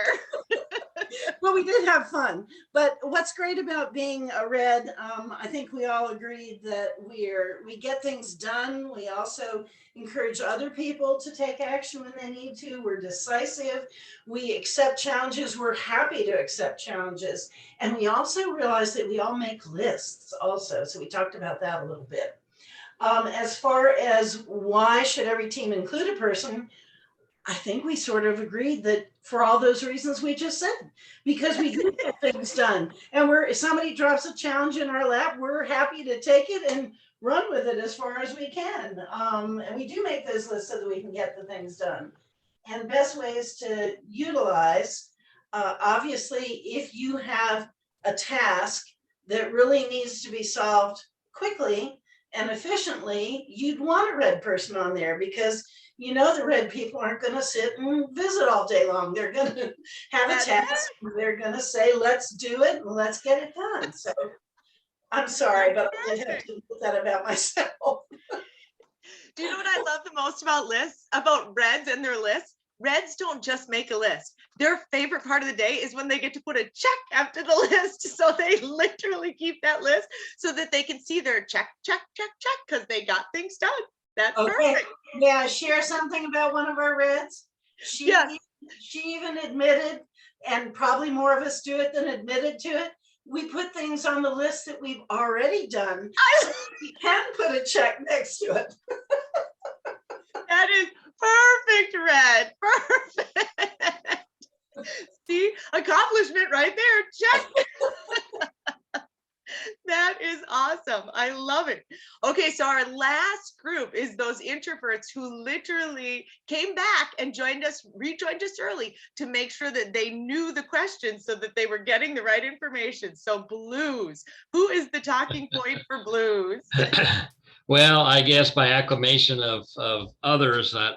well, we did have fun. But what's great about being a red, I think we all agreed that we get things done. We also encourage other people to take action when they need to. We're decisive. We accept challenges. We're happy to accept challenges. And we also realize that we all make lists also. So we talked about that a little bit. As far as why should every team include a person, I think we sort of agreed that for all those reasons we just said, because we do get things done. And if somebody drops a challenge in our lap, we're happy to take it and run with it as far as we can. And we do make those lists so that we can get the things done. And best ways to utilize, obviously, if you have a task that really needs to be solved quickly and efficiently, you'd want a red person on there because you know the red people aren't going to sit and visit all day long. They're going to have a task. They're going to say, let's do it and let's get it done. So I'm sorry, but I did have to put that about myself. Do you know what I love the most about lists, about reds and their lists? Reds don't just make a list. Their favorite part of the day is when they get to put a check after the list. So they literally keep that list so that they can see their check, check, check, check, because they got things done. That's perfect. Yeah, share something about one of our reds. She even admitted, and probably more of us do it than admitted to it. We put things on the list that we've already done. So we can put a check next to it. That is perfect, Red. Perfect. See, accomplishment right there. Check. That is awesome. I love it. Okay, so our last group is those introverts who literally came back and rejoined us early to make sure that they knew the questions so that they were getting the right information. So blues, who is the talking point for blues? Well, I guess by acclamation of others that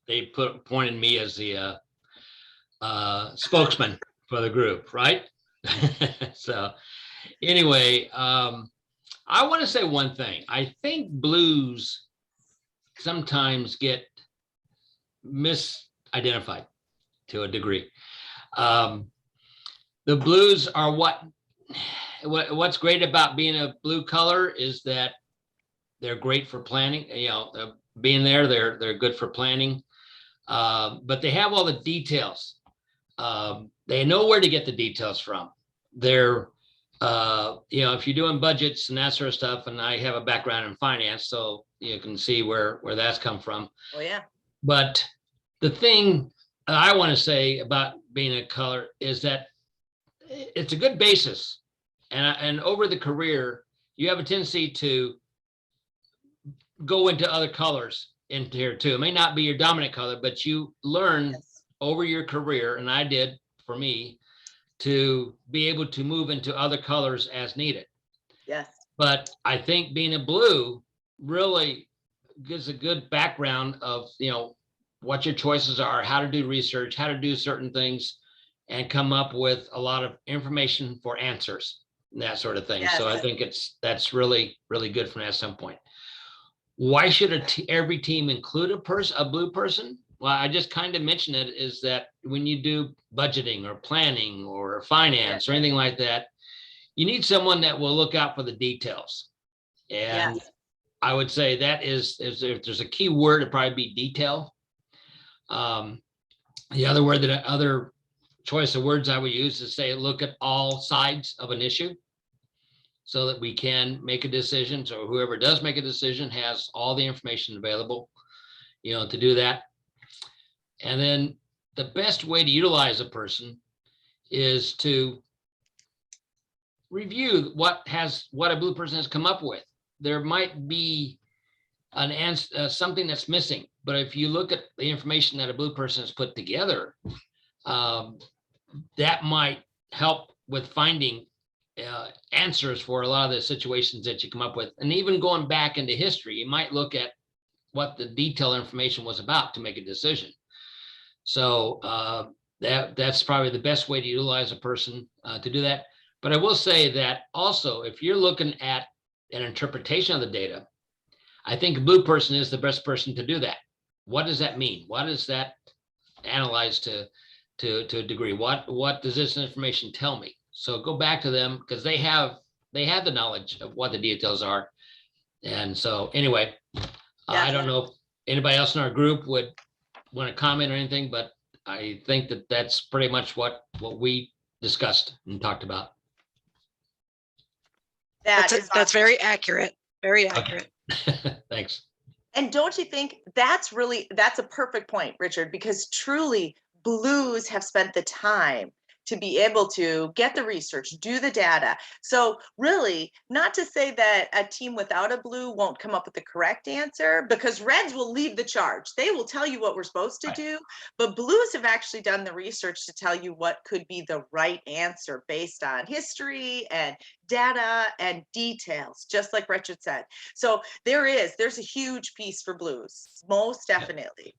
they appointed me as the spokesman for the group, right? So anyway, I want to say one thing. I think blues sometimes get misidentified to a degree. The blues are what's great about being a blue color is that they're great for planning. You know, being there, they're good for planning, but they have all the details. They know where to get the details from. They're if you're doing budgets and that sort of stuff, and I have a background in finance, so you can see where that's come from. Oh yeah. But the thing I want to say about being a color is that it's a good basis, and over the career, you have a tendency to go into other colors into here too. It may not be your dominant color, but you learn over your career, and I did for me, to be able to move into other colors as needed. Yes. But I think being a blue really gives a good background of, what your choices are, how to do research, how to do certain things, and come up with a lot of information for answers and that sort of thing. Yes. So I think that's really, really good from that standpoint. Why should every team include a blue person? Well, I just kind of mentioned it, is that when you do budgeting or planning or finance or anything like that, you need someone that will look out for the details. And I would say that is if there's a key word, it'd probably be detail. The other choice of words I would use is say, look at all sides of an issue so that we can make a decision. So whoever does make a decision has all the information available, to do that. And then the best way to utilize a person is to review what a blue person has come up with. There might be an answer, something that's missing, but if you look at the information that a blue person has put together, that might help with finding answers for a lot of the situations that you come up with. And even going back into history, you might look at what the detailed information was about to make a decision. So that's probably the best way to utilize a person to do that. But I will say that also, if you're looking at an interpretation of the data, I think a blue person is the best person to do that. What does that mean? What does that analyze to a degree? What does this information tell me? So go back to them, because they have the knowledge of what the details are. And so anyway, I don't know if anybody else in our group would want to comment or anything, but I think that that's pretty much what we discussed and talked about. That's very accurate. Very accurate. Okay. Thanks. And don't you think that's a perfect point, Richard, because truly blues have spent the time to be able to get the research, do the data. So really, not to say that a team without a blue won't come up with the correct answer, because reds will lead the charge. They will tell you what we're supposed to do, but blues have actually done the research to tell you what could be the right answer based on history and data and details, just like Richard said. So there's a huge piece for blues, most definitely.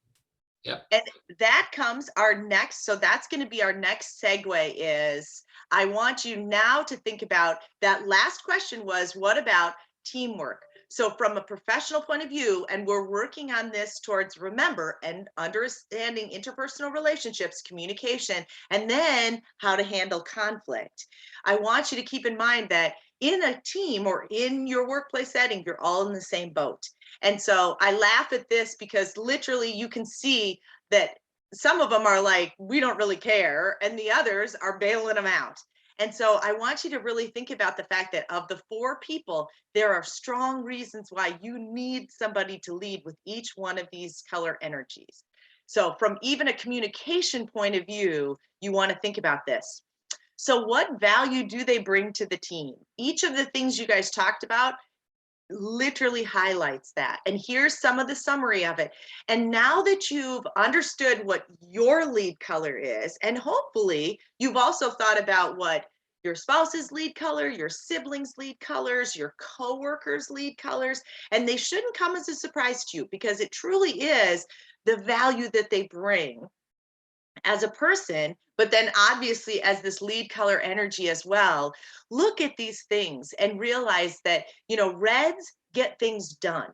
Yep. And that comes our next, so that's going to be our next segue is, I want you now to think about that last question was, what about teamwork? So from a professional point of view, and we're working on this towards remember and understanding interpersonal relationships, communication, and then how to handle conflict. I want you to keep in mind that in a team or in your workplace setting, you're all in the same boat. And so I laugh at this because literally you can see that some of them are like, we don't really care, and the others are bailing them out. And so I want you to really think about the fact that of the 4 people, there are strong reasons why you need somebody to lead with each one of these color energies. So from even a communication point of view, you want to think about this. So what value do they bring to the team? Each of the things you guys talked about literally highlights that. And here's some of the summary of it. And now that you've understood what your lead color is, and hopefully you've also thought about what your spouse's lead color, your siblings' lead colors, your coworkers' lead colors, and they shouldn't come as a surprise to you, because it truly is the value that they bring as a person, but then obviously as this lead color energy as well. Look at these things and realize that, reds get things done.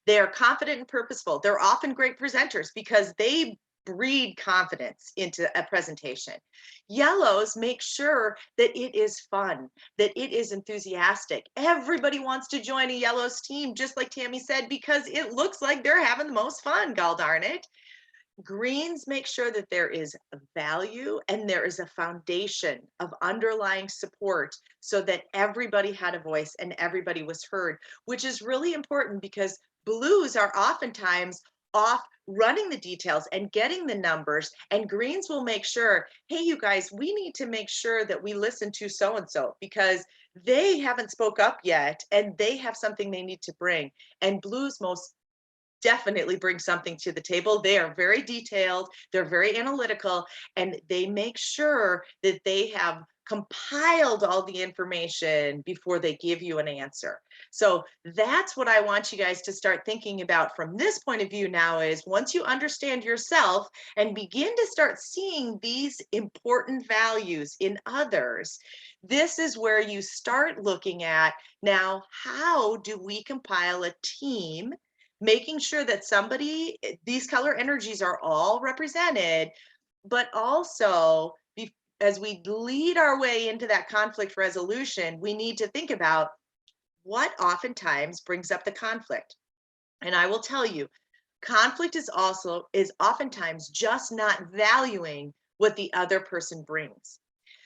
They're confident and purposeful. They're often great presenters because they breed confidence into a presentation. Yellows make sure that it is fun, that it is enthusiastic. Everybody wants to join a yellows team, just like Tammy said, because it looks like they're having the most fun, gall darn it. Greens make sure that there is value and there is a foundation of underlying support so that everybody had a voice and everybody was heard, which is really important because blues are oftentimes off running the details and getting the numbers, and greens will make sure, hey, you guys, we need to make sure that we listen to so-and-so because they haven't spoke up yet and they have something they need to bring. And blues most definitely bring something to the table. They are very detailed, they're very analytical, and they make sure that they have compiled all the information before they give you an answer. So that's what I want you guys to start thinking about from this point of view now is once you understand yourself and begin to start seeing these important values in others, this is where you start looking at now, how do we compile a team, making sure that these color energies are all represented, but also as we lead our way into that conflict resolution, we need to think about what oftentimes brings up the conflict. And I will tell you, conflict is oftentimes just not valuing what the other person brings.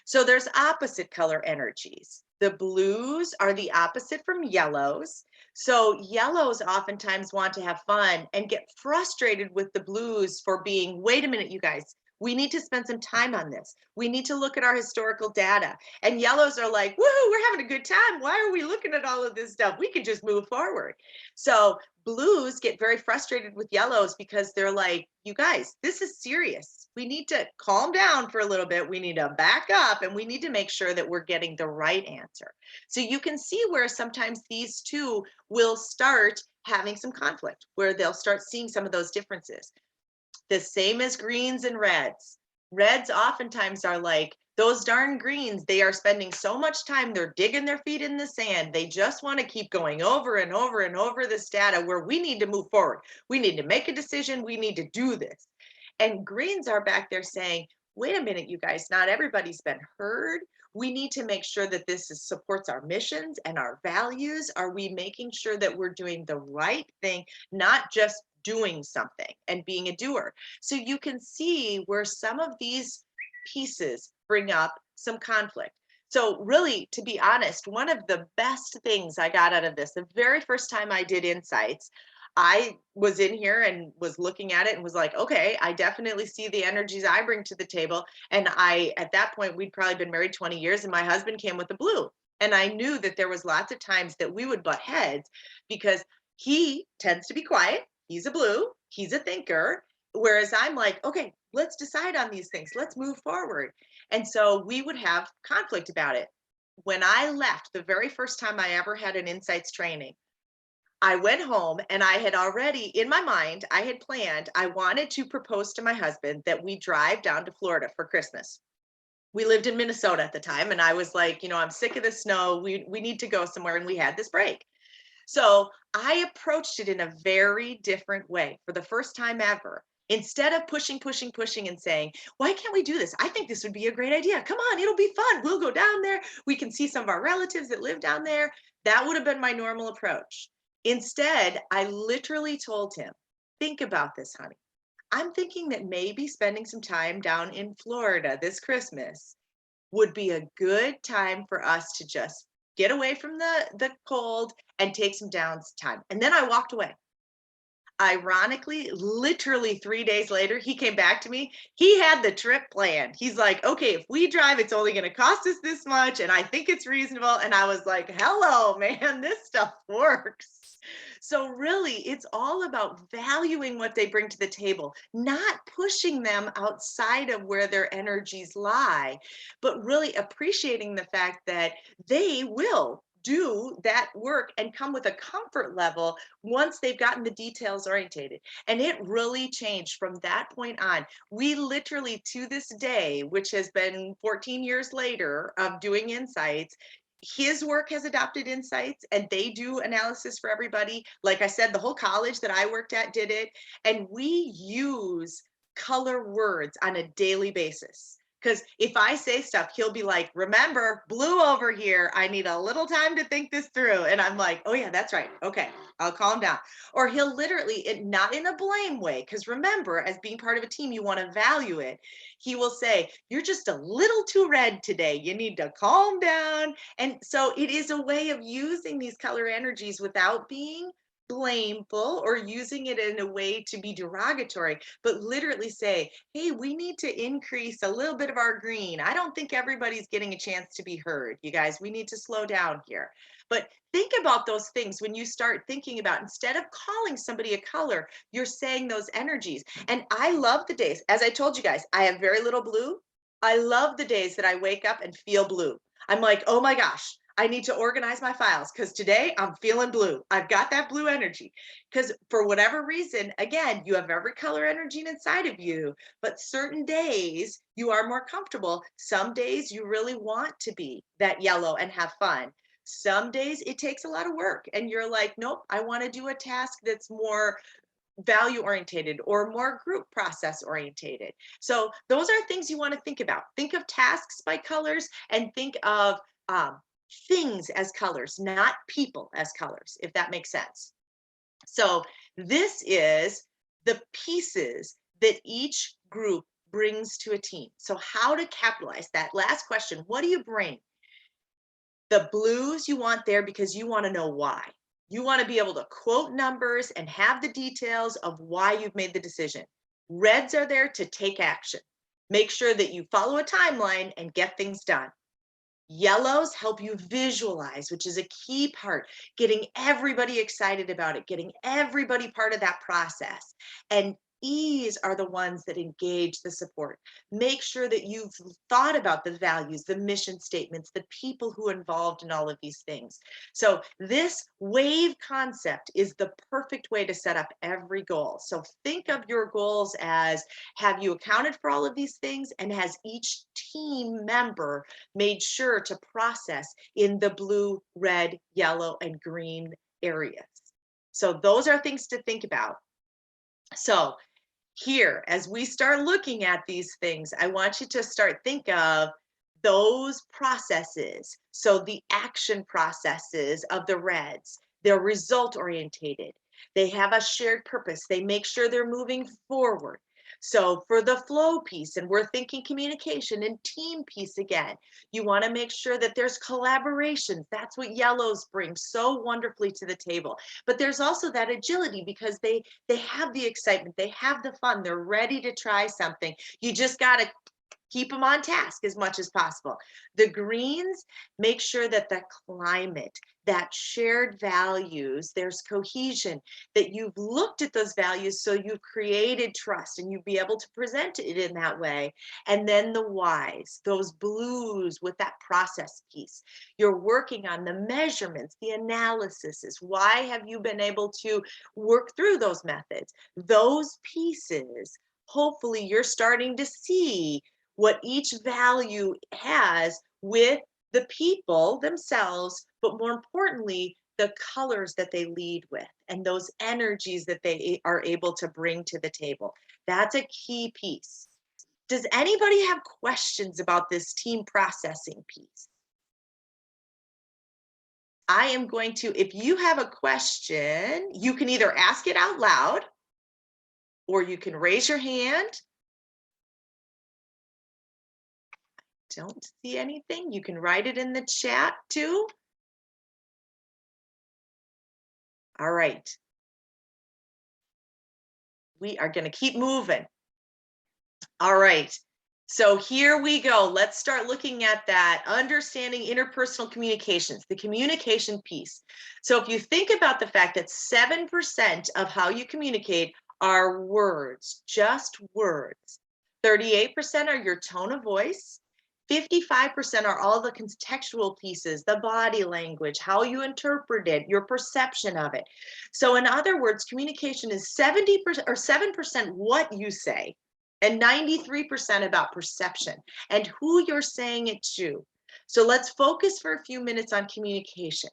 So there's opposite color energies. The blues are the opposite from yellows. So yellows oftentimes want to have fun and get frustrated with the blues for being, wait a minute, you guys, We need to spend some time on this. We need to look at our historical data. And yellows are like, woohoo, we're having a good time. Why are we looking at all of this stuff? We can just move forward. So blues get very frustrated with yellows because they're like, you guys, this is serious. We need to calm down for a little bit. We need to back up and we need to make sure that we're getting the right answer. So you can see where sometimes these two will start having some conflict, where they'll start seeing some of those differences. The same as greens and reds. Reds oftentimes are like, those darn greens, they are spending so much time, they're digging their feet in the sand. They just want to keep going over and over and over this data where we need to move forward. We need to make a decision. We need to do this. And greens are back there saying, wait a minute, you guys, not everybody's been heard. We need to make sure that this supports our missions and our values. Are we making sure that we're doing the right thing, not just doing something and being a doer? So you can see where some of these pieces bring up some conflict. So really, to be honest, one of the best things I got out of this, the very first time I did Insights, I was in here and was looking at it and was like, okay, I definitely see the energies I bring to the table. And at that point, we'd probably been married 20 years and my husband came with a blue. And I knew that there was lots of times that we would butt heads because he tends to be quiet. He's a blue, he's a thinker. Whereas I'm like, okay, let's decide on these things. Let's move forward. And so we would have conflict about it. When I left, the very first time I ever had an Insights training, I went home and I had already, in my mind, I had planned, I wanted to propose to my husband that we drive down to Florida for Christmas. We lived in Minnesota at the time. And I was like, I'm sick of the snow. We need to go somewhere. And we had this break. So I approached it in a very different way for the first time ever. Instead of pushing and saying, why can't we do this? I think this would be a great idea. Come on, it'll be fun. We'll go down there. We can see some of our relatives that live down there. That would have been my normal approach. Instead, I literally told him, think about this, honey. I'm thinking that maybe spending some time down in Florida this Christmas would be a good time for us to just get away from the cold and take some downtime. And then I walked away. Ironically, literally 3 days later, he came back to me. He had the trip planned. He's like, okay, if we drive, it's only going to cost us this much. And I think it's reasonable. And I was like, hello, man, this stuff works. So really, it's all about valuing what they bring to the table, not pushing them outside of where their energies lie, but really appreciating the fact that they will do that work and come with a comfort level once they've gotten the details orientated. And it really changed from that point on. We literally, to this day, which has been 14 years later of doing Insights, his work has adopted Insights and they do analysis for everybody. Like I said, the whole college that I worked at did it. And we use color words on a daily basis. Because if I say stuff, he'll be like, remember, blue over here. I need a little time to think this through. And I'm like, oh yeah, that's right. Okay, I'll calm down. Or he'll literally, not in a blame way, because remember, as being part of a team, you want to value it. He will say, you're just a little too red today. You need to calm down. And so it is a way of using these color energies without being blameful or using it in a way to be derogatory, but literally say, hey, we need to increase a little bit of our green. I don't think everybody's getting a chance to be heard. You guys, we need to slow down here. But think about those things when you start thinking about, instead of calling somebody a color, you're saying those energies. And I love the days, as I told you guys, I have very little blue. I love the days that I wake up and feel blue. I'm like, oh my gosh, I need to organize my files because today I'm feeling blue. I've got that blue energy because for whatever reason, again, you have every color energy inside of you, but certain days you are more comfortable. Some days you really want to be that yellow and have fun. Some days it takes a lot of work and you're like, nope, I want to do a task that's more value orientated or more group process orientated. So those are things you want to think about. Think of tasks by colors and think of things as colors, not people as colors, if that makes sense. So this is the pieces that each group brings to a team. So how to capitalize that last question, what do you bring? The blues you want there because you want to know why. You want to be able to quote numbers and have the details of why you've made the decision. Reds are there to take action. Make sure that you follow a timeline and get things done. Yellows help you visualize, which is a key part, getting everybody excited about it, getting everybody part of that process. And E's are the ones that engage the support. Make sure that you've thought about the values, the mission statements, the people who are involved in all of these things. So this wave concept is the perfect way to set up every goal. So think of your goals as, have you accounted for all of these things, and has each team member made sure to process in the blue, red, yellow, and green areas? So those are things to think about. So here, as we start looking at these things, I want you to start think of those processes. So the action processes of the reds, they're result orientated. They have a shared purpose. They make sure they're moving forward. So for the flow piece, and we're thinking communication and team piece again, you want to make sure that there's collaboration. That's what yellows bring so wonderfully to the table. But there's also that agility, because they have the excitement, they have the fun, they're ready to try something. You just got to keep them on task as much as possible. The greens make sure that the climate, that shared values, there's cohesion, that you've looked at those values, so you've created trust and you'll be able to present it in that way. And then the whys, those blues with that process piece. You're working on the measurements, the analysis. Why have you been able to work through those methods? Those pieces, hopefully you're starting to see what each value has with the people themselves, but more importantly, the colors that they lead with and those energies that they are able to bring to the table. That's a key piece. Does anybody have questions about this team processing piece? I am going to, if you have a question, you can either ask it out loud or you can raise your hand. Don't see anything. You can write it in the chat too. All right. We are going to keep moving. All right. So here we go. Let's start looking at that, understanding interpersonal communications, the communication piece. So if you think about the fact that 7% of how you communicate are words, just words. 38% are your tone of voice. 55% are all the contextual pieces, the body language, how you interpret it, your perception of it. So in other words, communication is 70% or 7% what you say, and 93% about perception and who you're saying it to. So let's focus for a few minutes on communication.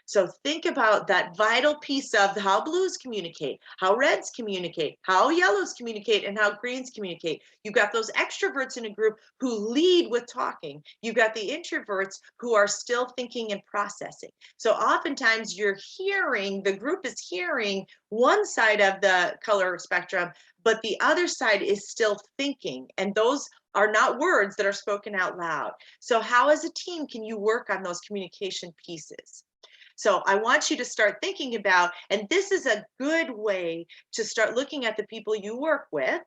So think about that vital piece of how blues communicate, how reds communicate, how yellows communicate, and how greens communicate. You've got those extroverts in a group who lead with talking. You've got the introverts who are still thinking and processing. So oftentimes you're hearing, the group is hearing one side of the color spectrum, but the other side is still thinking. And those are not words that are spoken out loud. So how as a team can you work on those communication pieces? So I want you to start thinking about, and this is a good way to start looking at the people you work with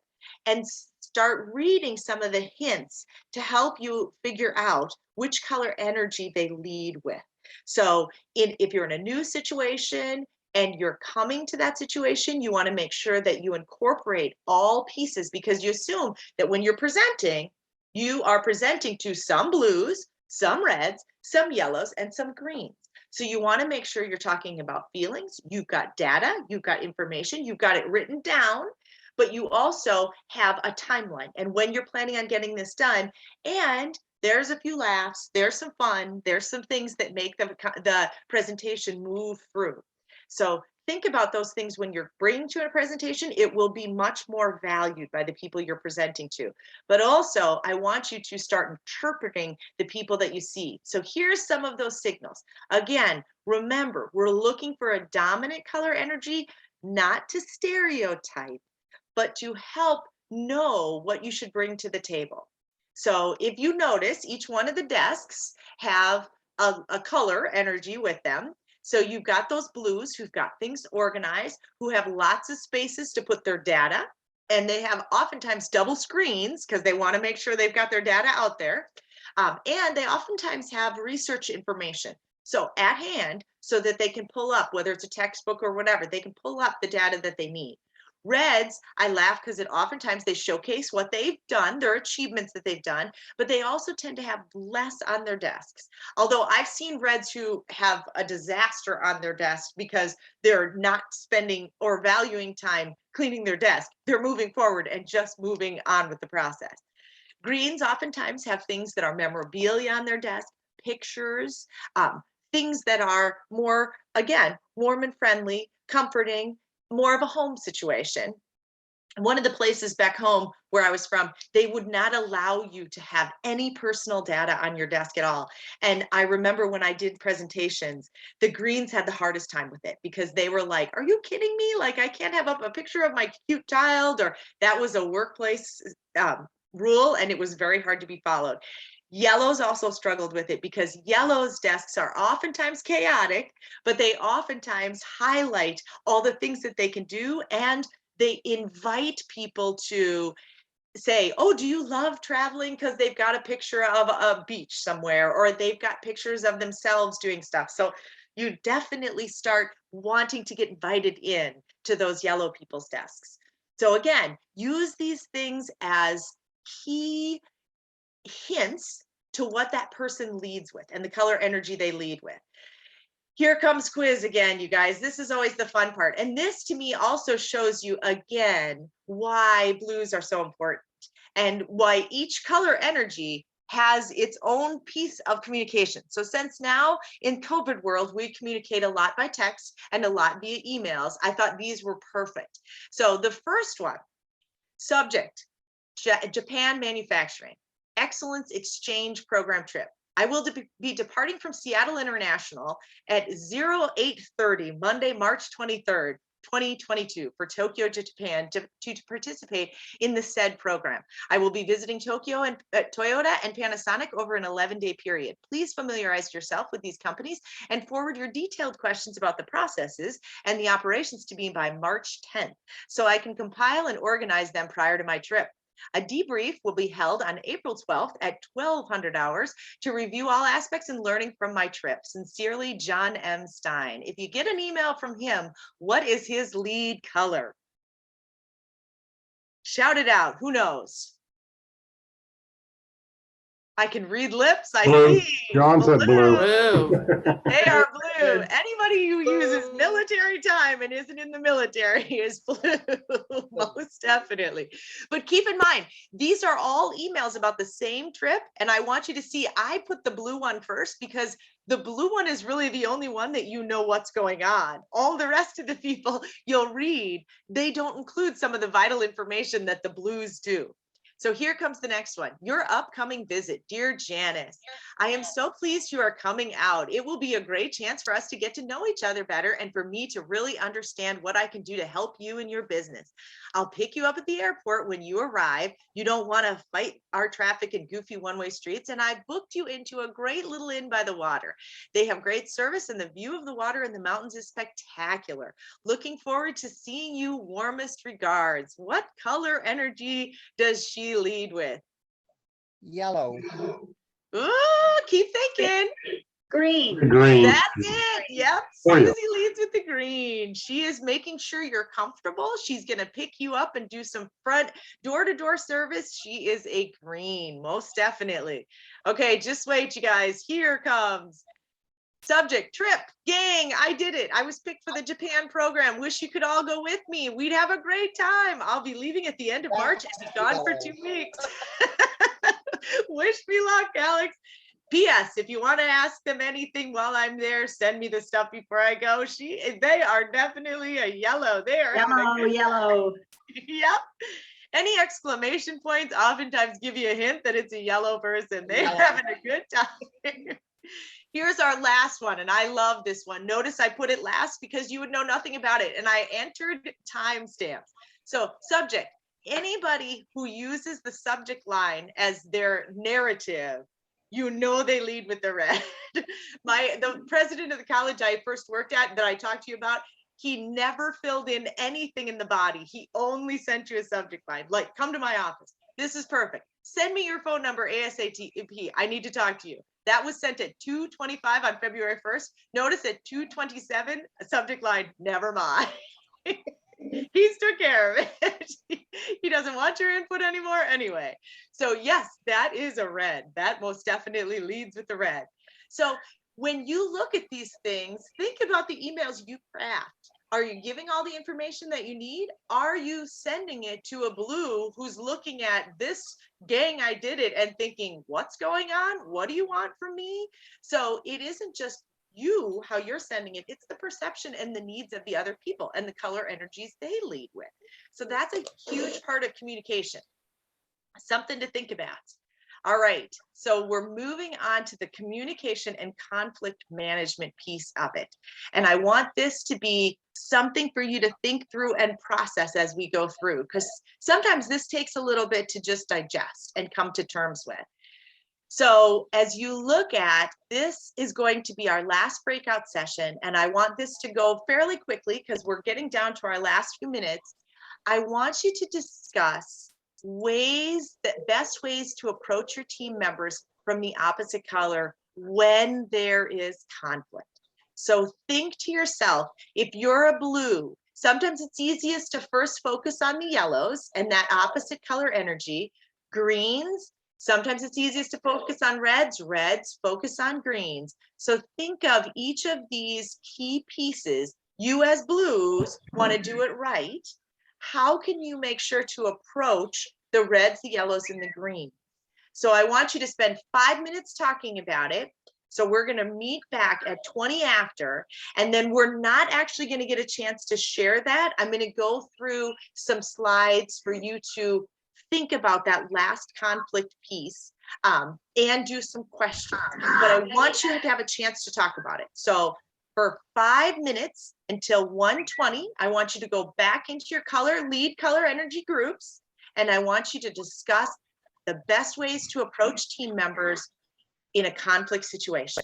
and start reading some of the hints to help you figure out which color energy they lead with. So if you're in a new situation and you're coming to that situation, you want to make sure that you incorporate all pieces, because you assume that when you're presenting, you are presenting to some blues, some reds, some yellows, and some greens. So you want to make sure you're talking about feelings, you've got data, you've got information, you've got it written down, but you also have a timeline and when you're planning on getting this done. And there's a few laughs, there's some fun, there's some things that make the presentation move through. So think about those things when you're bringing to a presentation. It will be much more valued by the people you're presenting to. But also, I want you to start interpreting the people that you see. So here's some of those signals. Again, remember, we're looking for a dominant color energy, not to stereotype, but to help know what you should bring to the table. So if you notice, each one of the desks have a color energy with them. So you've got those blues who've got things organized, who have lots of spaces to put their data, and they have oftentimes double screens because they want to make sure they've got their data out there. And they oftentimes have research information. So at hand, so that they can pull up, whether it's a textbook or whatever, they can pull up the data that they need. Reds, I laugh because it oftentimes they showcase what they've done, their achievements that they've done, but they also tend to have less on their desks. Although I've seen Reds who have a disaster on their desk because they're not spending or valuing time cleaning their desk. They're moving forward and just moving on with the process. Greens oftentimes have things that are memorabilia on their desk, pictures, things that are more, again, warm and friendly, comforting, more of a home situation. One of the places back home where I was from, they would not allow you to have any personal data on your desk at all. And I remember when I did presentations, the Greens had the hardest time with it because they were like, are you kidding me? Like, I can't have up a picture of my cute child, or that was a workplace rule, and it was very hard to be followed. Yellows also struggled with it because yellows desks are oftentimes chaotic, but they oftentimes highlight all the things that they can do, and they invite people to say, oh, do you love traveling? Because they've got a picture of a beach somewhere, or they've got pictures of themselves doing stuff. So you definitely start wanting to get invited in to those yellow people's desks. So again, use these things as key hints to what that person leads with and the color energy they lead with. Here comes quiz again, you guys. This is always the fun part. And this to me also shows you again why blues are so important and why each color energy has its own piece of communication. So since now in COVID world, we communicate a lot by text and a lot via emails, I thought these were perfect. So the first one, subject, Japan manufacturing, excellence exchange program trip. I will be departing from Seattle International at 08:30, Monday, March 23rd, 2022 for Tokyo, Japan to participate in the said program. I will be visiting Tokyo and Toyota and Panasonic over an 11-day period. Please familiarize yourself with these companies and forward your detailed questions about the processes and the operations to me by March 10th, so I can compile and organize them prior to my trip. A debrief will be held on April 12th at 1200 hours to review all aspects and learning from my trip. Sincerely, John M. Stein. If you get an email from him, what is his lead color? Shout it out. Who knows? I can read lips. I Blue. see. John said blue. They are blue. Anybody who uses military time and isn't in the military is blue, most definitely. But keep in mind, these are all emails about the same trip. And I want you to see, I put the blue one first because the blue one is really the only one that you know what's going on. All the rest of the people you'll read, they don't include some of the vital information that the blues do. So here comes the next one. Your upcoming visit. Dear Janice, I am so pleased you are coming out. It will be a great chance for us to get to know each other better and for me to really understand what I can do to help you in your business. I'll pick you up at the airport when you arrive. You don't want to fight our traffic and goofy one-way streets, and I booked you into a great little inn by the water. They have great service and the view of the water and the mountains is spectacular. Looking forward to seeing you. Warmest regards. What color energy does she lead with? Yellow. Ooh, keep thinking. Green. Green. That's it. Yep. Susie leads with the green. She is making sure you're comfortable. She's going to pick you up and do some front door-to-door service. She is a green, most definitely. Okay, just wait, you guys. Here comes subject, trip, gang. I did it. I was picked for the Japan program. Wish you could all go with me. We'd have a great time. I'll be leaving at the end of March and be gone for 2 weeks. Wish me luck, Alex. P.S. If you want to ask them anything while I'm there, send me the stuff before I go. They are definitely a yellow. They are Yellow. Yep. Any exclamation points oftentimes give you a hint that it's a yellow person. They're having a good time. Here's our last one, and I love this one. Notice I put it last because you would know nothing about it, and I entered timestamps. So subject, anybody who uses the subject line as their narrative, you know they lead with the red. The president of the college I first worked at that I talked to you about, He never filled in anything in the body. He only sent you a subject line, like, come to my office. This is perfect. Send me your phone number ASAP. I need to talk to you. That was sent at 2:25 on February 1st. Notice at 2:27, a subject line, never mind. He's took care of it. He doesn't want your input anymore anyway. So yes, that is a red. That most definitely leads with the red. So when you look at these things, think about the emails you craft. Are you giving all the information that you need? Are you sending it to a blue who's looking at this gang, I did it, and thinking, what's going on? What do you want from me? So it isn't just you, how you're sending it, it's the perception and the needs of the other people and the color energies they lead with. So that's a huge part of communication. Something to think about. All right, so we're moving on to the communication and conflict management piece of it. And I want this to be something for you to think through and process as we go through, because sometimes this takes a little bit to just digest and come to terms with. So as you look at, this is going to be our last breakout session, and I want this to go fairly quickly because we're getting down to our last few minutes. I want you to discuss best ways to approach your team members from the opposite color when there is conflict. So think to yourself, if you're a blue, sometimes it's easiest to first focus on the yellows and that opposite color energy. Greens, sometimes it's easiest to focus on reds. Reds, focus on greens. So think of each of these key pieces. You as blues want to do it right. How can you make sure to approach the reds, the yellows, and the greens? So I want you to spend 5 minutes talking about it. So we're going to meet back at 20 after, and then we're not actually going to get a chance to share that. I'm going to go through some slides for you to think about that last conflict piece and do some questions. But I want you to have a chance to talk about it. So for 5 minutes until 1:20, I want you to go back into your lead color energy groups, and I want you to discuss the best ways to approach team members in a conflict situation.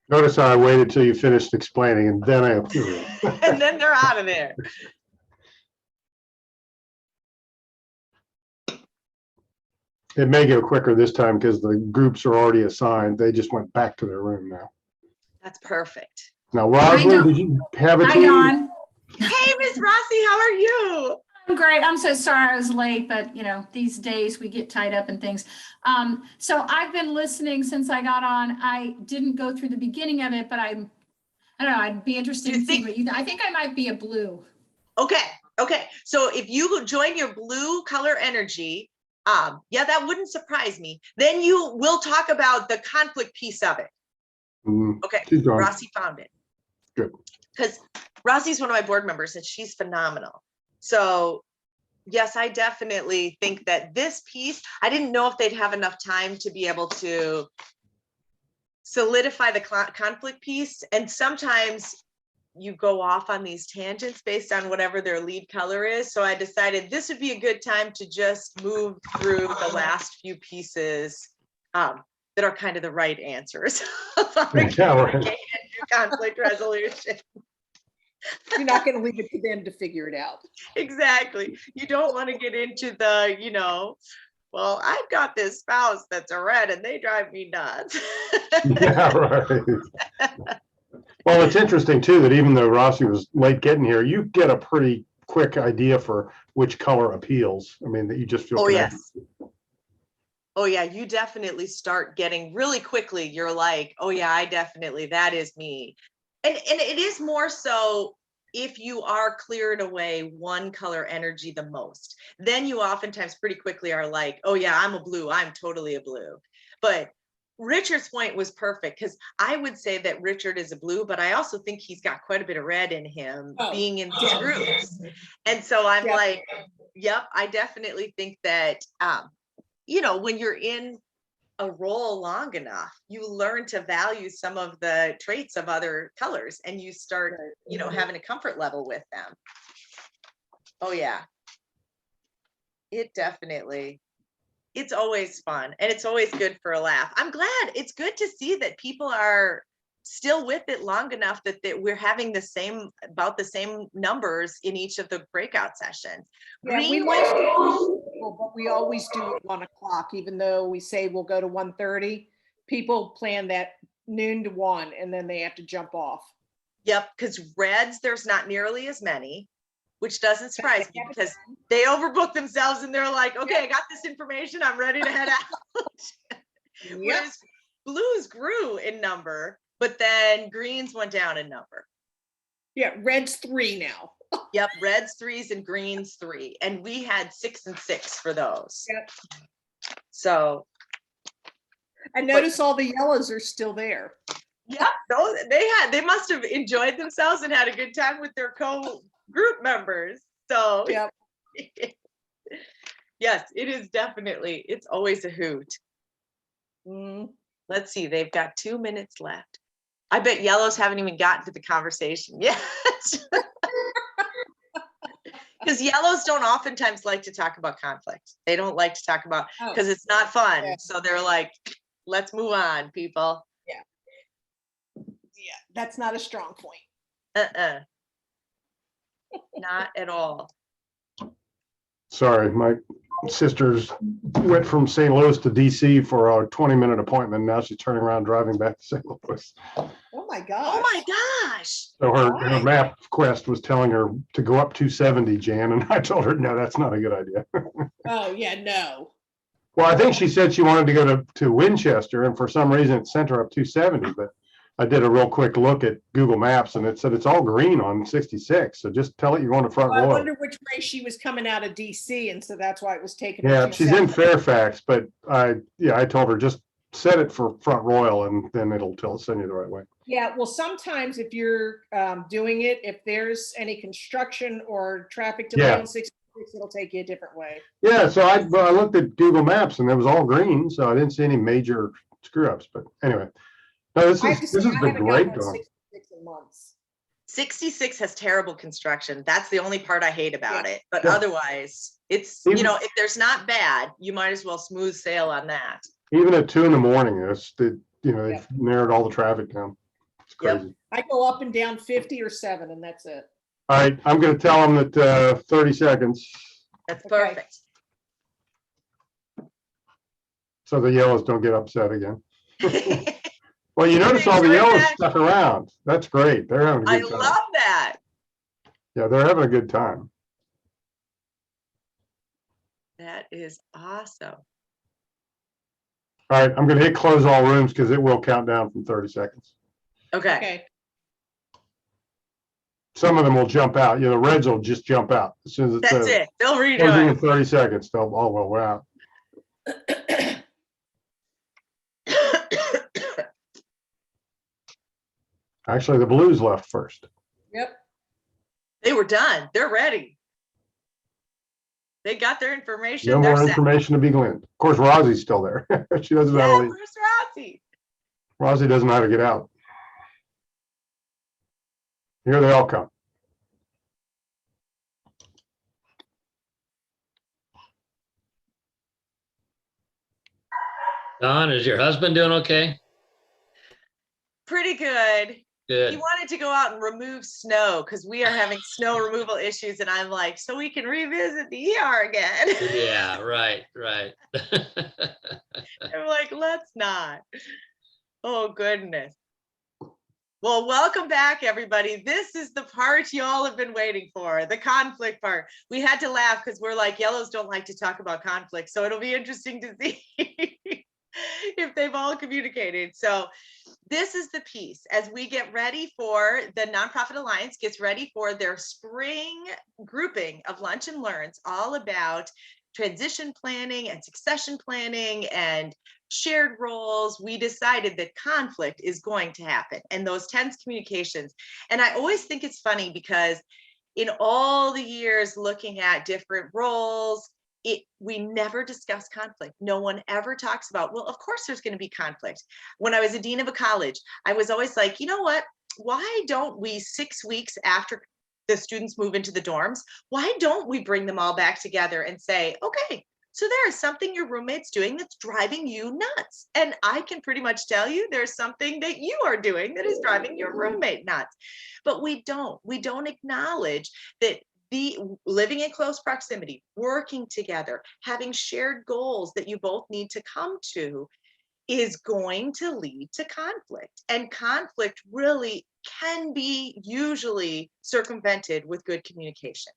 Notice how I waited till you finished explaining and then I approved. And then they're out of there. It may go quicker this time because the groups are already assigned. They just went back to their room now. That's perfect. Now, Rosalind, did you have a team? Dawn. Hey, Miss Rossi, how are you? I'm great. I'm so sorry I was late, but these days we get tied up in things. So I've been listening since I got on. I didn't go through the beginning of it, but I don't know. I'd be interested to see what you. I think I might be a blue. Okay. So if you join your blue color energy, yeah, that wouldn't surprise me. Then we'll talk about the conflict piece of it. Okay, Rossi found it. Good. Because Rossi's one of my board members and she's phenomenal. So yes, I definitely think that this piece, I didn't know if they'd have enough time to be able to solidify the conflict piece. And sometimes you go off on these tangents based on whatever their lead color is. So I decided this would be a good time to just move through the last few pieces that are kind of the right answers. Conflict resolution. You're not going to leave it to them to figure it out. Exactly. You don't want to get into the, well, I've got this spouse that's a red and they drive me nuts. Yeah, right. Well, it's interesting too that even though Rossi was late getting here, you get a pretty quick idea for which color appeals. I mean, that you just feel. Oh, yes. Oh, yeah. You definitely start getting really quickly. You're like, oh, yeah, that is me. And it is more so if you are clearing away one color energy the most, then you oftentimes pretty quickly are like, oh, yeah, I'm a blue. I'm totally a blue. But Richard's point was perfect because I would say that Richard is a blue, but I also think he's got quite a bit of red in him being in these groups. And so I'm like, yep, I definitely think that, when you're in a role long enough, you learn to value some of the traits of other colors and you start, having a comfort level with them. Oh yeah. It's always fun and it's always good for a laugh. I'm glad it's good to see that people are still with it long enough that we're having about the same numbers in each of the breakout sessions. Yeah, we Green like to push people, but we always do at 1 o'clock, even though we say we'll go to 1:30. People plan that noon to 1, and then they have to jump off. Yep, because reds, there's not nearly as many, which doesn't surprise me because they overbook themselves and they're like, okay, I got this information, I'm ready to head out. Whereas blues grew in number, but then greens went down in number. Yeah, red's 3 now. Yep, reds 3s and greens 3. And we had 6 and 6 for those. Yep. So. And notice all the yellows are still there. Yep, they must have enjoyed themselves and had a good time with their co-group members. So yep. Yes, it is definitely, it's always a hoot. Let's see, they've got 2 minutes left. I bet yellows haven't even gotten to the conversation yet. Because yellows don't oftentimes like to talk about conflict. They don't like to talk about, because it's not fun. Yeah. So they're like, let's move on, people. Yeah. Yeah, that's not a strong point. Not at all. Sorry, my sisters went from St. Louis to DC for a 20-minute appointment. Now she's turning around driving back to St. Louis. Oh my gosh. Oh my gosh. So her map quest was telling her to go up 270, Jan, and I told her, no, that's not a good idea. Oh yeah, no. Well, I think she said she wanted to go to Winchester, and for some reason it sent her up 270, but I did a real quick look at Google Maps and it said it's all green on 66. So just tell it you're going to Front Royal. I wonder which way she was coming out of DC, and so that's why it was taken. Yeah, she's in Fairfax, but I told her just set it for Front Royal and then it'll send you the right way. Yeah, well, sometimes if you're doing it, if there's any construction or traffic delay on 66, it'll take you a different way. Yeah, so I looked at Google Maps and it was all green, so I didn't see any major screw ups. But anyway. No, this has been great. 66 has terrible construction. That's the only part I hate about it. But otherwise, it's, if there's not bad, you might as well smooth sail on that. Even at 2 a.m, they've narrowed all the traffic down. It's crazy. I go up and down 50 or 7, and that's it. All right, I'm going to tell them that 30 seconds. That's perfect. So the yellows don't get upset again. Well, you notice all the yellows stuck around. That's great. They're having a good time. I love that. Yeah, they're having a good time. That is awesome. All right, I'm going to hit close all rooms because it will count down from 30 seconds. Okay. Some of them will jump out. The reds will just jump out as soon as it says. That's it. They'll rejoin. In 30 seconds. We're out. Actually, the blues left first. Yep. They were done. They're ready. They got their information. No more information to be gleaned. Of course, Rosie's still there. She doesn't know how to leave. Where's Rosie? Rosie doesn't know how to get out. Here they all come. Don, is your husband doing okay? Pretty good. Good. He wanted to go out and remove snow because we are having snow removal issues. And I'm like, so we can revisit the ER again. Yeah, right. I'm like, let's not. Oh, goodness. Well, welcome back, everybody. This is the part y'all have been waiting for, the conflict part. We had to laugh because we're like, yellows don't like to talk about conflict. So it'll be interesting to see if they've all communicated. So this is the piece as we get ready for the Nonprofit Alliance gets ready for their spring grouping of lunch and learns all about transition planning and succession planning and shared roles. We decided that conflict is going to happen and those tense communications. And I always think it's funny because in all the years looking at different roles, we never discuss conflict. No one ever talks about, well, of course there's going to be conflict. When I was a dean of a college, I was always like, you know what? Why don't we 6 weeks after the students move into the dorms, why don't we bring them all back together and say, okay, So there is something your roommate's doing that's driving you nuts. And I can pretty much tell you there's something that you are doing that is driving your roommate nuts. But we don't acknowledge that the living in close proximity, working together, having shared goals that you both need to come to is going to lead to conflict. And conflict really can be usually circumvented with good communication.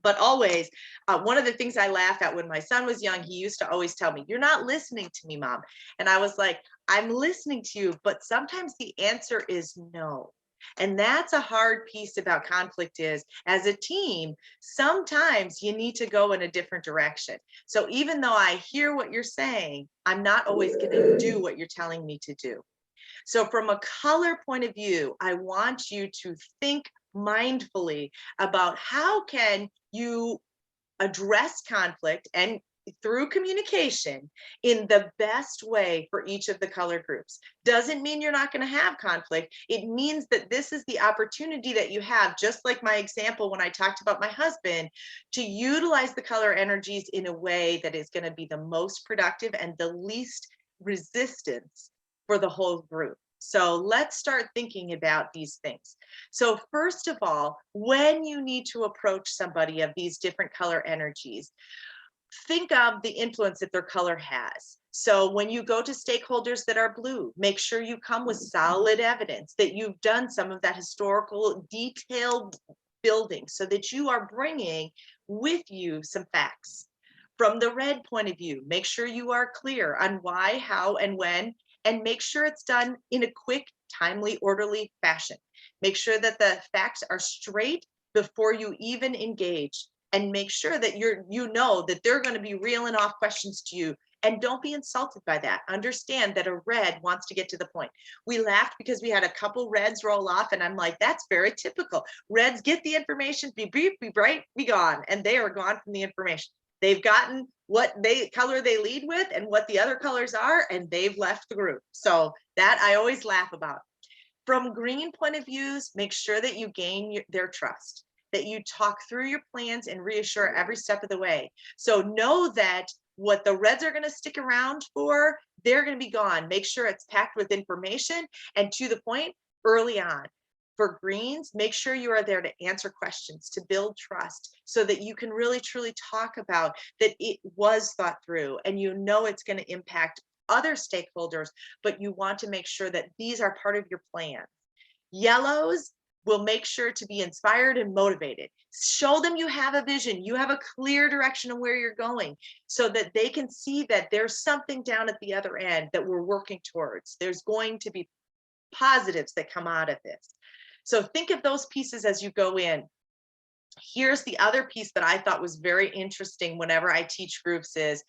But always, one of the things I laugh at when my son was young, he used to always tell me, "You're not listening to me, Mom." And I was like, "I'm listening to you, but sometimes the answer is no." And that's a hard piece about conflict is, as a team, sometimes you need to go in a different direction. So even though I hear what you're saying, I'm not always going to do what you're telling me to do. So from a color point of view, I want you to think mindfully about how can you address conflict and through communication in the best way for each of the color groups. Doesn't mean you're not going to have conflict. It means that this is the opportunity that you have, just like my example when I talked about my husband, to utilize the color energies in a way that is going to be the most productive and the least resistance for the whole group. So let's start thinking about these things. So first of all, when you need to approach somebody of these different color energies, think of the influence that their color has. So when you go to stakeholders that are blue, make sure you come with solid evidence that you've done some of that historical detailed building so that you are bringing with you some facts. From the red point of view, make sure you are clear on why, how, and when, and make sure it's done in a quick, timely, orderly fashion. Make sure that the facts are straight before you even engage, and make sure that you know that they're going to be reeling off questions to you, and don't be insulted by that. Understand that a red wants to get to the point. We laughed because we had a couple reds roll off, and I'm like, that's very typical. Reds get the information, be brief, be bright, be gone, and they are gone from the information. They've gotten what color they lead with and what the other colors are, and they've left the group. So that I always laugh about. From green point of views, make sure that you gain their trust, that you talk through your plans and reassure every step of the way. So know that what the reds are going to stick around for, they're going to be gone. Make sure it's packed with information and to the point early on. For greens, make sure you are there to answer questions, to build trust, so that you can really truly talk about that it was thought through and you know it's going to impact other stakeholders, but you want to make sure that these are part of your plan. Yellows will make sure to be inspired and motivated. Show them you have a vision, you have a clear direction of where you're going, so that they can see that there's something down at the other end that we're working towards. There's going to be positives that come out of this. So think of those pieces as you go in. Here's the other piece that I thought was very interesting whenever I teach groups is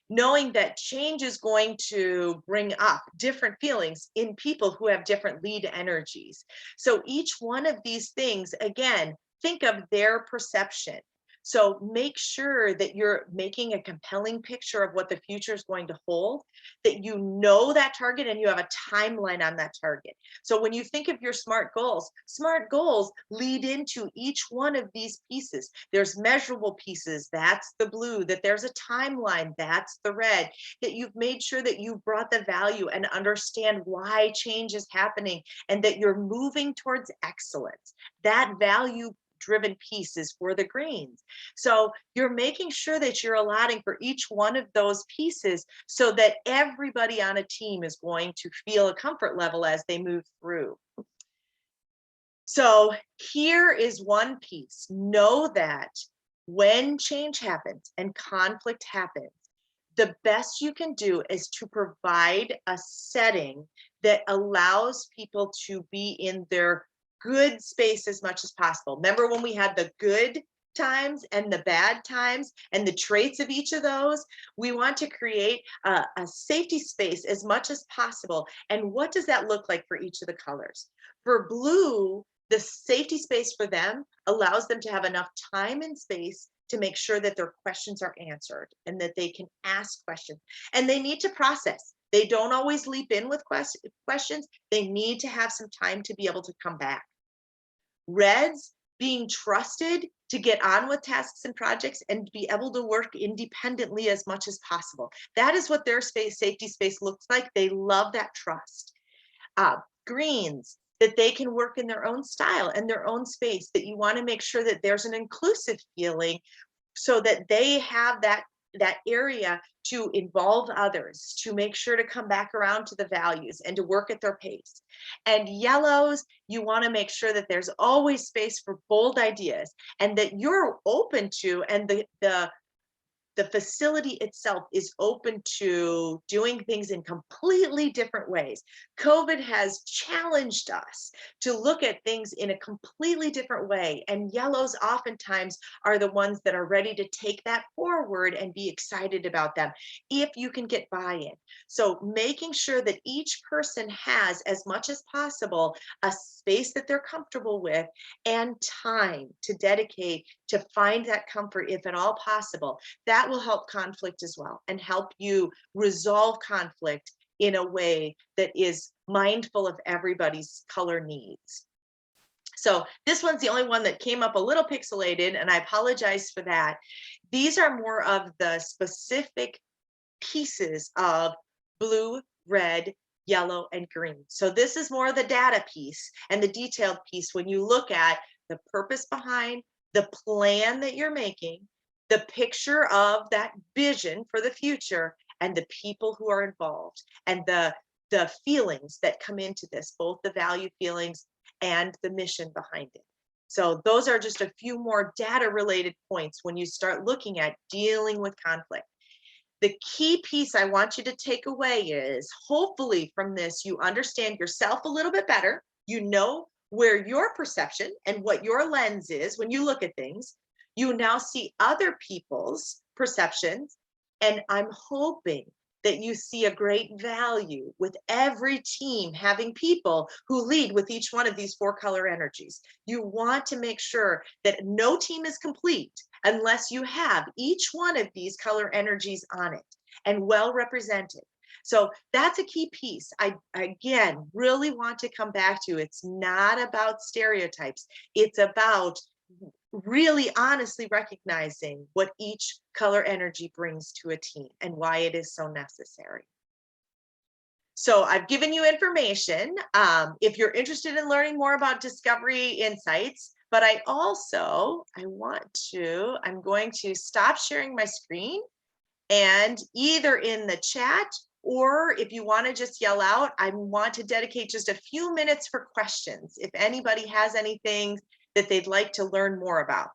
knowing that change is going to bring up different feelings in people who have different lead energies. So each one of these things, again, think of their perception. So make sure that you're making a compelling picture of what the future is going to hold, that you know that target and you have a timeline on that target. So when you think of your SMART goals lead into each one of these pieces. There's measurable pieces, that's the blue, that there's a timeline, that's the red, that you've made sure that you've brought the value and understand why change is happening and that you're moving towards excellence. That value driven pieces for the greens. So you're making sure that you're allotting for each one of those pieces so that everybody on a team is going to feel a comfort level as they move through. So here is one piece. Know that when change happens and conflict happens, the best you can do is to provide a setting that allows people to be in their good space as much as possible. Remember when we had the good times and the bad times and the traits of each of those? We want to create a safety space as much as possible. And what does that look like for each of the colors? For blue, the safety space for them allows them to have enough time and space to make sure that their questions are answered and that they can ask questions. And they need to process. They don't always leap in with questions. They need to have some time to be able to come back. Reds, being trusted to get on with tasks and projects and be able to work independently as much as possible. That is what their safety space looks like. They love that trust. Greens, that they can work in their own style and their own space, that you want to make sure that there's an inclusive feeling so that they have that area to involve others, to make sure to come back around to the values and to work at their pace. And yellows, you want to make sure that there's always space for bold ideas and that you're open to, and the facility itself is open to doing things in completely different ways. COVID has challenged us to look at things in a completely different way. And yellows oftentimes are the ones that are ready to take that forward and be excited about them if you can get buy-in. So making sure that each person has, as much as possible, a space that they're comfortable with and time to dedicate to find that comfort, if at all possible. That will help conflict as well and help you resolve conflict in a way that is mindful of everybody's color needs. So this one's the only one that came up a little pixelated, and I apologize for that. These are more of the specific pieces of blue, red, yellow, and green. So this is more of the data piece and the detailed piece when you look at the purpose behind the plan that you're making, the picture of that vision for the future, and the people who are involved, and the feelings that come into this, both the value feelings and the mission behind it. So those are just a few more data related points when you start looking at dealing with conflict. The key piece I want you to take away is, hopefully from this, you understand yourself a little bit better. You know where your perception and what your lens is when you look at things. You now see other people's perceptions, and I'm hoping that you see a great value with every team having people who lead with each one of these 4 color energies. You want to make sure that no team is complete unless you have each one of these color energies on it and well represented. So that's a key piece. I, again, really want to come back to, it's not about stereotypes. It's about really honestly recognizing what each color energy brings to a team and why it is so necessary. So I've given you information if you're interested in learning more about Discovery Insights, but I'm going to stop sharing my screen, and either in the chat, or if you want to just yell out, I want to dedicate just a few minutes for questions if anybody has anything that they'd like to learn more about.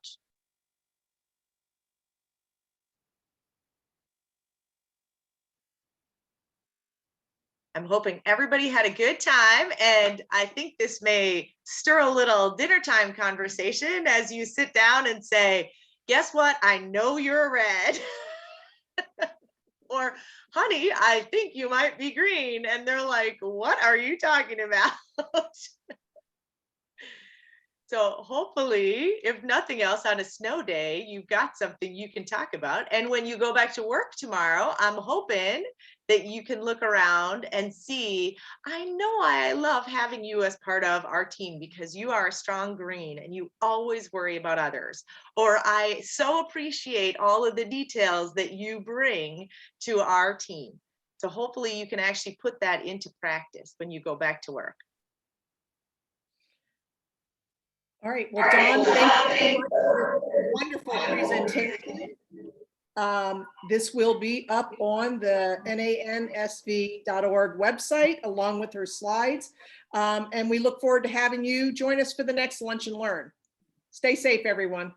I'm hoping everybody had a good time, and I think this may stir a little dinner time conversation as you sit down and say, guess what? I know you're a red. Or, honey, I think you might be green. And they're like, what are you talking about? So hopefully, if nothing else, on a snow day, you've got something you can talk about. And when you go back to work tomorrow, I'm hoping that you can look around and see, I know I love having you as part of our team because you are a strong green and you always worry about others. Or I so appreciate all of the details that you bring to our team. So hopefully you can actually put that into practice when you go back to work. All right, well, Dawn, thank you for a wonderful presentation. This will be up on the nansv.org website along with her slides. And we look forward to having you join us for the next Lunch and Learn. Stay safe, everyone.